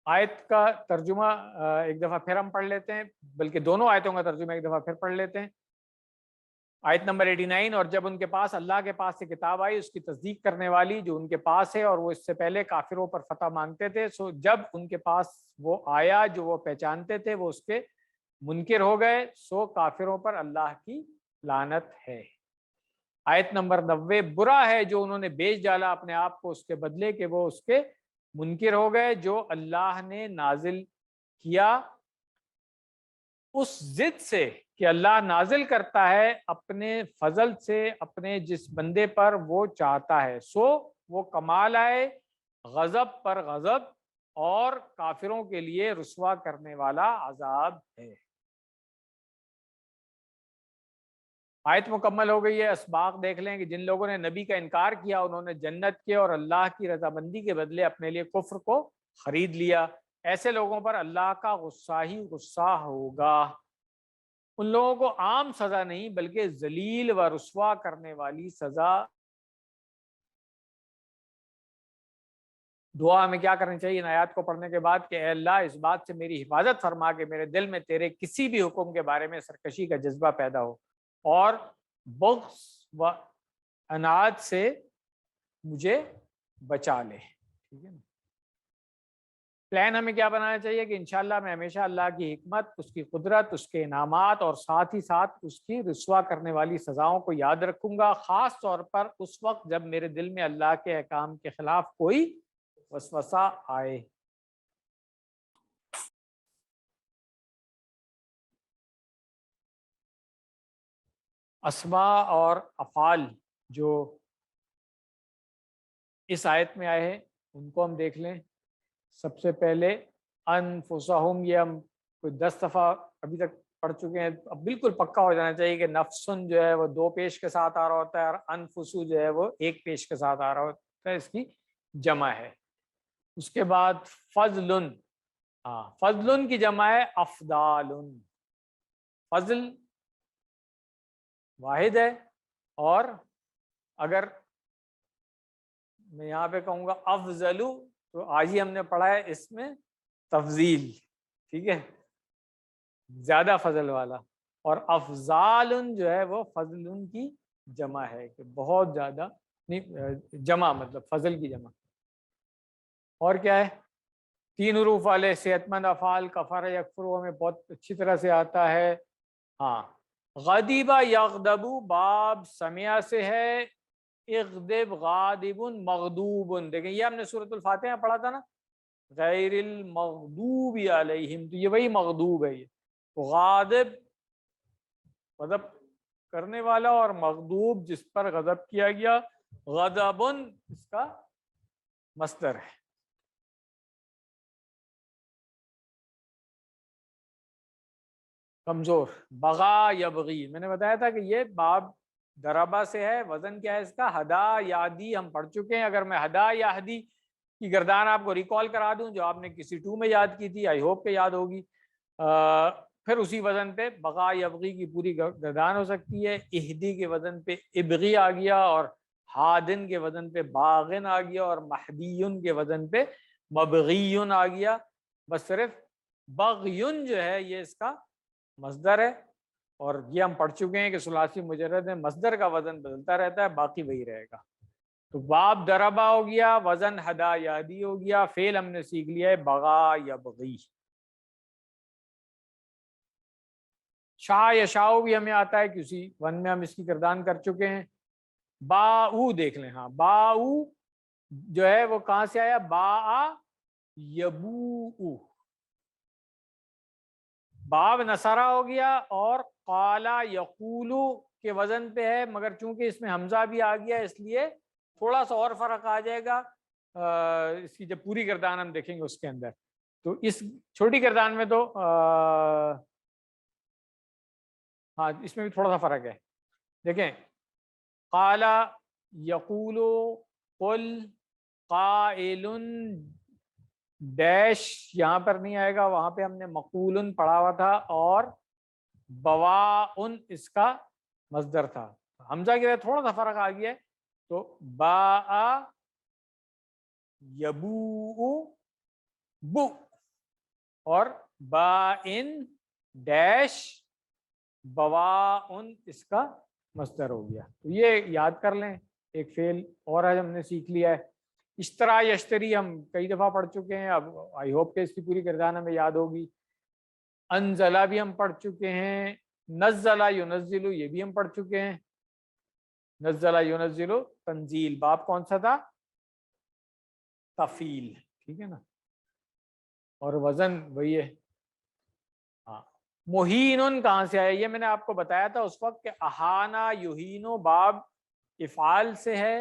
آیت کا ترجمہ ایک دفعہ پھر ہم پڑھ لیتے ہیں، بلکہ دونوں آیتوں کا ترجمہ ایک دفعہ پھر پڑھ لیتے ہیں۔ آیت نمبر 89، اور جب ان کے پاس اللہ کے پاس سے کتاب آئی اس کی تصدیق کرنے والی جو ان کے پاس ہے، اور وہ اس سے پہلے کافروں پر فتح مانگتے تھے، سو جب ان کے پاس وہ آیا جو وہ پہچانتے تھے وہ اس کے منکر ہو گئے، سو کافروں پر اللہ کی لعنت ہے۔ آیت نمبر 90، برا ہے جو انہوں نے بیچ ڈالا اپنے آپ کو اس کے بدلے کہ وہ اس کے منکر ہو گئے جو اللہ نے نازل کیا، اس ضد سے کہ اللہ نازل کرتا ہے اپنے فضل سے اپنے جس بندے پر وہ چاہتا ہے، سو وہ کمال آئے غضب پر غضب، اور کافروں کے لیے رسوا کرنے والا عذاب ہے۔ آیت مکمل ہو گئی ہے۔ اسباق دیکھ لیں کہ جن لوگوں نے نبی کا انکار کیا انہوں نے جنت کے اور اللہ کی رضامندی کے بدلے اپنے لیے کفر کو خرید لیا، ایسے لوگوں پر اللہ کا غصہ ہی غصہ ہوگا۔ ان لوگوں کو عام سزا نہیں بلکہ ذلیل و رسوا کرنے والی سزا۔ دعا ہمیں کیا کرنی چاہیے ان آیات کو پڑھنے کے بعد کہ اے اللہ اس بات سے میری حفاظت فرما کہ میرے دل میں تیرے کسی بھی حکم کے بارے میں سرکشی کا جذبہ پیدا ہو، اور بغض و عناد سے مجھے بچا لے۔ ٹھیک ہے نا؟ پلان ہمیں کیا بنانا چاہیے کہ انشاءاللہ میں ہمیشہ اللہ کی حکمت، اس کی قدرت، اس کے انعامات اور ساتھ ہی ساتھ اس کی رسوا کرنے والی سزاؤں کو یاد رکھوں گا، خاص طور پر اس وقت جب میرے دل میں اللہ کے احکام کے خلاف کوئی وسوسہ آئے۔ اسماء اور افعال جو اس آیت میں آئے ہیں ان کو ہم دیکھ لیں۔ سب سے پہلے انفسہم، یہ ہم کوئی 10 دفعہ ابھی تک پڑھ چکے ہیں، اب بالکل پکا ہو جانا چاہیے کہ نفسن جو ہے وہ 2 پیش کے ساتھ آ رہا ہوتا ہے، اور انفسو جو ہے وہ 1 پیش کے ساتھ آ رہا ہوتا ہے، اس کی جمع ہے۔ اس کے بعد فضلن، فضلن کی جمع ہے افضالن۔ فضل واحد ہے، اور اگر میں یہاں پہ کہوں گا افضلو تو آج ہی ہم نے پڑھا ہے اس میں تفضیل، ٹھیک ہے، زیادہ فضل والا، اور افضال جو ہے وہ فضل کی جمع ہے کہ بہت زیادہ، نہیں جمع مطلب فضل کی جمع۔ اور کیا ہے؟ 3 حروف والے صحت مند افعال، کفر یکفر ہمیں بہت اچھی طرح سے آتا ہے۔ ہاں، غضب یغضب باب سمع سے ہے، اغضب غاضب مغضوب، دیکھیں یہ ہم نے سورۃ الفاتحہ پڑھا تھا نا، غیر المغضوب علیہم، تو یہ وہی مغضوب ہے، یہ غاضب غضب کرنے والا، اور مغضوب جس پر غضب کیا گیا، غضبن اس کا مصدر ہے۔ کمزور، بغا یبغی، میں نے بتایا تھا کہ یہ باب دربا سے ہے، وزن کیا ہے اس کا؟ ہدا یادی، ہم پڑھ چکے ہیں۔ اگر میں ہدا یہدی کی گردان آپ کو ریکال کرا دوں جو آپ نے کسی 2 میں یاد کی تھی، آئی ہوپ کہ یاد ہوگی، پھر اسی وزن پہ بغا یبغی کی پوری گردان ہو سکتی ہے، اہدی کے وزن پہ ابغی آ گیا، اور ہادن کے وزن پہ باغن آ گیا، اور مہدیون کے وزن پہ مبغیون آ گیا. بس صرف بغیون جو ہے یہ اس کا مصدر ہے، اور یہ ہم پڑھ چکے ہیں کہ ثلاثی مجرد میں مصدر کا وزن بدلتا رہتا ہے، باقی وہی رہے گا. تو باب دربا ہو گیا، وزن ہدا یادی ہو گیا، فعل ہم نے سیکھ لیا ہے بغا یبغی. شاہ یشاؤ بھی ہمیں آتا ہے کہ اسی ون میں ہم اس کی گردان کر چکے ہیں. باؤ دیکھ لیں، ہاں باؤ جو ہے وہ کہاں سے آیا؟ با یبو، باب نصرہ ہو گیا، اور قالا یقولو کے وزن پہ ہے، مگر چونکہ اس میں حمزہ بھی آ گیا اس لیے تھوڑا سا اور فرق آ جائے گا اس کی جب پوری گردان ہم دیکھیں گے اس کے اندر. تو اس چھوٹی گردان میں تو ہاں اس میں بھی تھوڑا سا فرق ہے. دیکھیں قالا یقولو قل قائل ڈیش یہاں پر نہیں آئے گا، وہاں پہ ہم نے مقولن پڑھا ہوا تھا، اور بواءن اس کا مصدر تھا. حمزہ کی وجہ تھوڑا سا فرق آ گیا ہے، تو با یبو بو، اور با ان ڈیش بواءن اس کا مصدر ہو گیا. تو یہ یاد کر لیں. ایک فعل اور آج ہم نے سیکھ لیا ہے. اشترا یشتری ہم کئی دفعہ پڑھ چکے ہیں، اب آئی ہوپ کہ اس کی پوری گردان ہمیں یاد ہوگی. انزلہ بھی ہم پڑھ چکے ہیں، نزلہ ینزلو یہ بھی ہم پڑھ چکے ہیں. نزلہ ینزلو تنزیل، باب کون سا تھا؟ تفیل، ٹھیک ہے نا، اور وزن وہی ہے. ہاں مہین کہاں سے آیا؟ یہ میں نے آپ کو بتایا تھا اس وقت کہ احانا یہینو باب افعال سے ہے،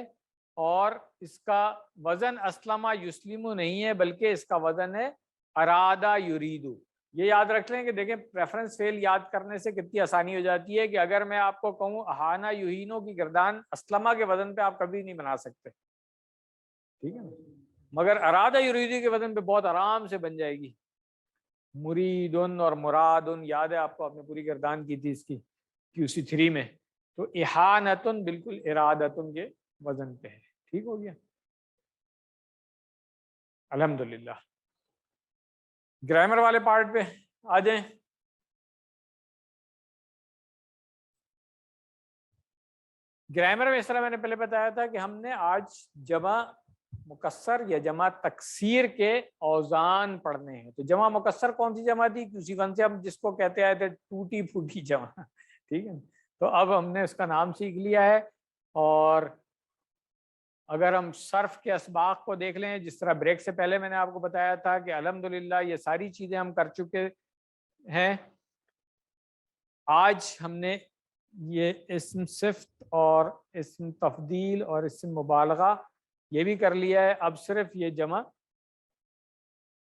اور اس کا وزن اسلمہ یسلمو نہیں ہے، بلکہ اس کا وزن ہے ارادہ یریدو. یہ یاد رکھ لیں کہ دیکھیں پریفرنس فعل یاد کرنے سے کتنی آسانی ہو جاتی ہے کہ اگر میں آپ کو کہوں احانا یہینو کی گردان اسلمہ کے وزن پہ آپ کبھی نہیں بنا سکتے، ٹھیک ہے نا، مگر ارادہ یریدو کے وزن پہ بہت آرام سے بن جائے گی. مریدن اور مرادن یاد ہے آپ کو، آپ نے پوری گردان کی تھی اس کی QC3 میں. تو احانتن بالکل ارادتن کے وزن پہ ہے. ٹھیک ہو گیا، الحمدللہ. گرامر والے پارٹ پہ آ جائیں. گرامر میں اس طرح میں نے پہلے بتایا تھا کہ ہم نے آج جمع مکسر یا جمع تکسیر کے اوزان پڑھنے ہیں. تو جمع مکسر کون سی جمع تھی؟ QC1 سے ہم جس کو کہتے آئے تھے ٹوٹی پھوٹی جمع، ٹھیک ہے. تو اب ہم نے اس کا نام سیکھ لیا ہے. اور اگر ہم صرف کے اسباق کو دیکھ لیں، جس طرح بریک سے پہلے میں نے آپ کو بتایا تھا کہ الحمدللہ یہ ساری چیزیں ہم کر چکے ہیں. آج ہم نے یہ اسم صفت اور اسم تفضیل اور اسم مبالغہ یہ بھی کر لیا ہے. اب صرف یہ جمع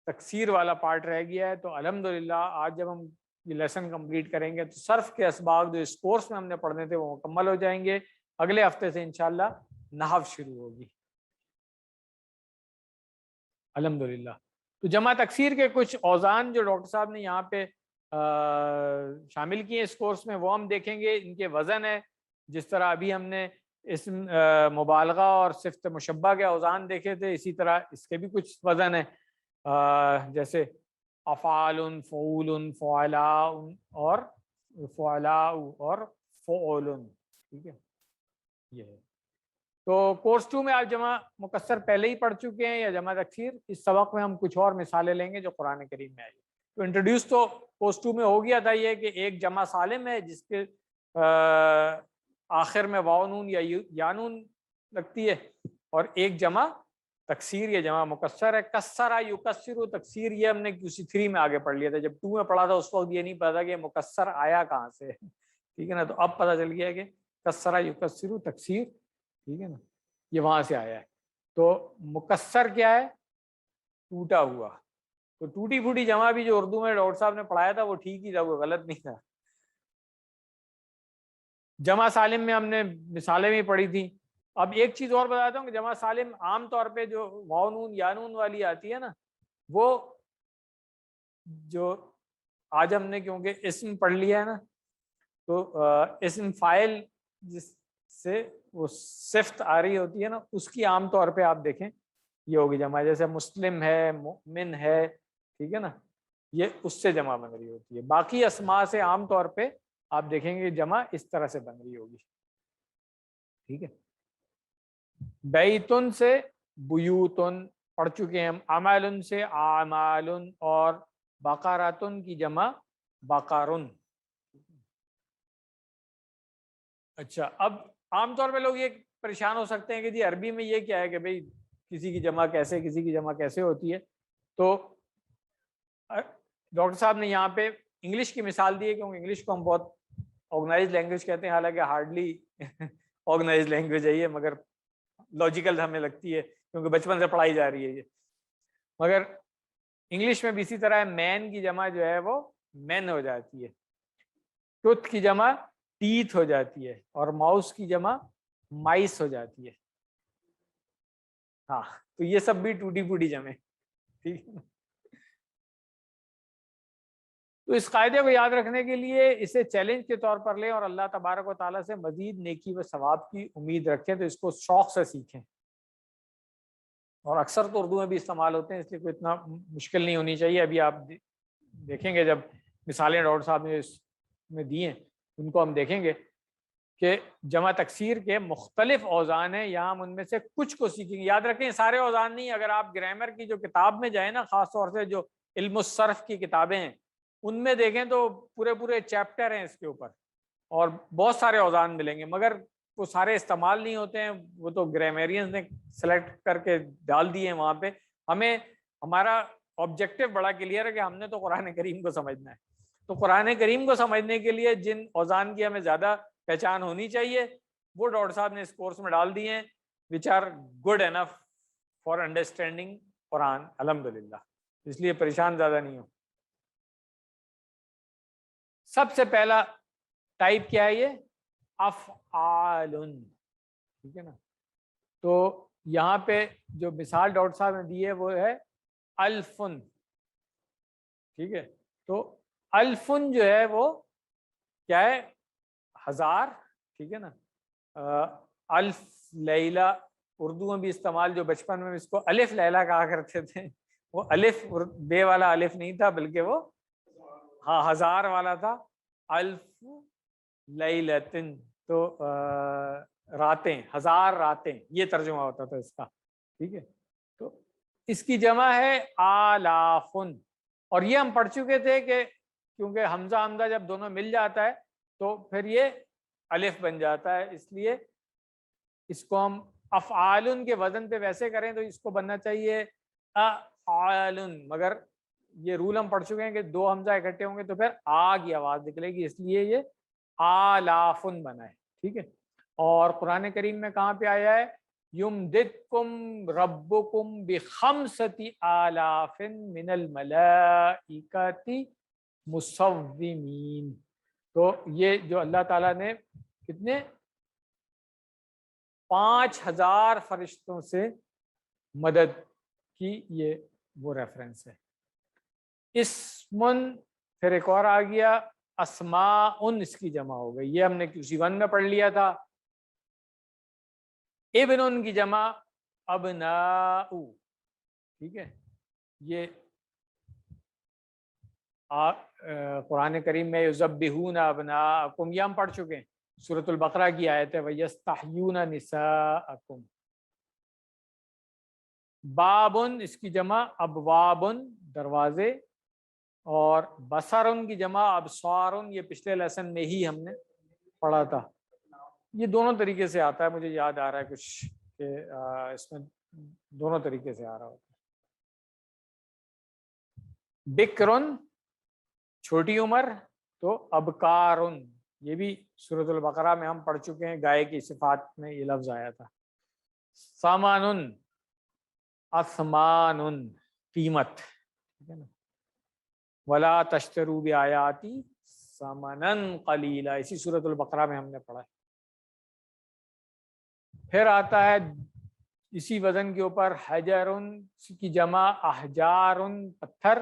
تکسیر والا پارٹ رہ گیا ہے. تو الحمدللہ آج جب ہم یہ لیسن کمپلیٹ کریں گے تو صرف کے اسباق جو اس کورس میں ہم نے پڑھنے تھے وہ مکمل ہو جائیں گے. اگلے ہفتے سے انشاءاللہ نحو شروع ہوگی الحمدللہ. تو جمع تکسیر کے کچھ اوزان جو ڈاکٹر صاحب نے یہاں پہ شامل کیے اس کورس میں وہ ہم دیکھیں گے. ان کے وزن ہے، جس طرح ابھی ہم نے اسم مبالغہ اور صفت مشبہ کے اوزان دیکھے تھے، اسی طرح اس کے بھی کچھ وزن ہے، جیسے افعال، فعول، فعلاء اور فعلاء اور فعول، ٹھیک ہے. یہ ہے. تو کورس 2 میں آپ جمع مکسر پہلے ہی پڑھ چکے ہیں یا جمع تکسیر. اس سبق میں ہم کچھ اور مثالیں لیں گے جو قرآن کریم میں آئی. تو انٹروڈیوس تو کورس 2 میں ہو گیا تھا یہ کہ ایک جمع سالم ہے جس کے آخر میں واو نون یا یا نون لگتی ہے، اور ایک جمع تکسیر یا جمع مکسر ہے. کسرا یکسر و تکسیر یہ ہم نے QC3 میں آگے پڑھ لیا تھا. جب 2 میں پڑھا تھا اس وقت یہ نہیں پتا تھا کہ مکسر آیا کہاں سے، ٹھیک ہے نا. تو اب پتہ چل گیا کہ کسرا یکسر و تکسیر، ٹھیک ہے نا، یہ وہاں سے آیا ہے. تو مکسر کیا ہے؟ ٹوٹا ہوا. تو ٹوٹی پھوٹی جمع بھی جو اردو میں ڈاکٹر صاحب نے پڑھایا تھا وہ ٹھیک ہی تھا، وہ غلط نہیں تھا. جمع سالم میں ہم نے مثالیں بھی پڑھی تھیں. اب ایک چیز اور بتاتا ہوں کہ جمع سالم عام طور پہ جو واو نون یا نون والی آتی ہے نا، وہ جو آج ہم نے کیونکہ اسم پڑھ لیا ہے نا، تو اسم فاعل جس سے وہ صفت آ رہی ہوتی ہے نا، اس کی عام طور پہ آپ دیکھیں یہ ہوگی جمع، جیسے مسلم ہے، مؤمن ہے، ٹھیک ہے نا، یہ اس سے جمع بن رہی ہوتی ہے۔ باقی اسماء سے عام طور پہ آپ دیکھیں گے جمع اس طرح سے بن رہی ہوگی، ٹھیک ہے۔ بیتن سے بیوتن پڑھ چکے ہیں ہم، اعمالن سے اعمالن، اور بقراتن کی جمع بقارن۔ اچھا، اب عام طور پہ لوگ یہ پریشان ہو سکتے ہیں کہ جی عربی میں یہ کیا ہے کہ بھئی کسی کی جمع کیسے، کسی کی جمع کیسے ہوتی ہے۔ تو ڈاکٹر صاحب نے یہاں پہ انگلش کی مثال دی ہے، کیونکہ انگلش کو ہم بہت آرگنائز لینگویج کہتے ہیں، حالانکہ ہارڈلی آرگنائز لینگویج ہے یہ، مگر لاجیکل ہمیں لگتی ہے کیونکہ بچپن سے پڑھائی جا رہی ہے یہ۔ مگر انگلش میں بھی اسی طرح ہے، مین کی جمع جو ہے وہ مین ہو جاتی ہے، ٹوتھ کی جمع ٹیتھ ہو جاتی ہے، اور ماؤس کی جمع مائس ہو جاتی ہے۔ ہاں، تو یہ سب بھی ٹوٹی پھوٹی جمع، ٹھیک ہے۔ تو اس قاعدے کو یاد رکھنے کے لیے اسے چیلنج کے طور پر لیں اور اللہ تبارک و تعالیٰ سے مزید نیکی و ثواب کی امید رکھیں، تو اس کو شوق سے سیکھیں۔ اور اکثر تو اردو میں بھی استعمال ہوتے ہیں، اس لیے کوئی اتنا مشکل نہیں ہونی چاہیے۔ ابھی آپ دیکھیں گے جب مثالیں ڈاکٹر صاحب نے اس میں دی ہیں ان کو ہم دیکھیں گے کہ جمع تکسیر کے مختلف اوزان ہیں، یہاں ہم ان میں سے کچھ کو سیکھیں گے۔ یاد رکھیں سارے اوزان نہیں، اگر آپ گرامر کی جو کتاب میں جائیں نا، خاص طور سے جو علم الصرف کی کتابیں ہیں ان میں دیکھیں تو پورے چیپٹر ہیں اس کے اوپر، اور بہت سارے اوزان ملیں گے، مگر وہ سارے استعمال نہیں ہوتے ہیں، وہ تو گرامیرینز نے سلیکٹ کر کے ڈال دیے ہیں وہاں پہ۔ ہمیں ہمارا آبجیکٹو بڑا کلیئر ہے کہ ہم نے تو قرآن کریم کو سمجھنا ہے، تو قرآن کریم کو سمجھنے کے لیے جن اوزان کی ہمیں زیادہ پہچان ہونی چاہیے وہ ڈاکٹر صاحب نے اس کورس میں ڈال دیے ہیں، which are good enough for understanding قرآن، الحمدللہ، اس لیے پریشان زیادہ نہیں ہو۔ سب سے پہلا ٹائپ کیا ہے یہ؟ افعالن، ٹھیک ہے نا۔ تو یہاں پہ جو مثال ڈاکٹر صاحب نے دی ہے وہ ہے الفن، ٹھیک ہے۔ تو الفن جو ہے وہ کیا ہے؟ ہزار، ٹھیک ہے نا۔ الف لیلہ اردو میں بھی استعمال، جو بچپن میں اس کو الف لیلہ کہا کرتے تھے، وہ الف بے والا الف نہیں تھا بلکہ وہ ہاں ہزار والا تھا، الف لیلتن، تو راتیں، ہزار راتیں، یہ ترجمہ ہوتا تھا اس کا، ٹھیک ہے۔ تو اس کی جمع ہے آلافن، اور یہ ہم پڑھ چکے تھے کہ کیونکہ حمزہ جب دونوں مل جاتا ہے تو پھر یہ الف بن جاتا ہے، اس لیے اس کو ہم افعالن کے وزن پہ ویسے کریں تو اس کو بننا چاہیے افعالن، مگر یہ رول ہم پڑھ چکے ہیں کہ دو حمزہ اکٹھے ہوں گے تو پھر آ کی آواز نکلے گی، اس لیے یہ آلافن بنا ہے، ٹھیک ہے۔ اور قرآن کریم میں کہاں پہ آیا ہے؟ یمددکم ربکم بخمسۃ آلاف من الملائکۃ مصومین، تو یہ جو اللہ تعالیٰ نے کتنے 5000 فرشتوں سے مدد کی، یہ وہ ریفرنس ہے۔ اسمن، پھر ایک اور آ گیا اسماء، اس کی جمع ہو گئی، یہ ہم نے QC1 میں پڑھ لیا تھا۔ ابن کی جمع ابناء، ٹھیک ہے۔ یہ قرآن کریم میں یذبحون ابناءکم، یہ ہم پڑھ چکے ہیں، سورۃ البقرہ کی آیت ہے وَيَسْتَحْيُونَ نِسَاءَکُم۔ بابن، اس کی جمع ابوابن، دروازے، اور بصرن کی جمع ابصارن، یہ پچھلے لیسن میں ہی ہم نے پڑھا تھا۔ یہ دونوں طریقے سے آتا ہے، مجھے یاد آ رہا ہے کچھ کہ اس میں دونوں طریقے سے آ رہا ہوتا ہے۔ بکرن، چھوٹی عمر، تو ابکارن، یہ بھی سورۃ البقرہ میں ہم پڑھ چکے ہیں، گائے کی صفات میں یہ لفظ آیا تھا۔ سامانن، اثمانن، قیمت، ٹھیک ہے نا۔ ولا تشتروا بآیاتی ثمنا قلیلا، اسی سورۃ البقرہ میں ہم نے پڑھا ہے۔ پھر آتا ہے اسی وزن کے اوپر حجرن کی جمع احجارن، پتھر،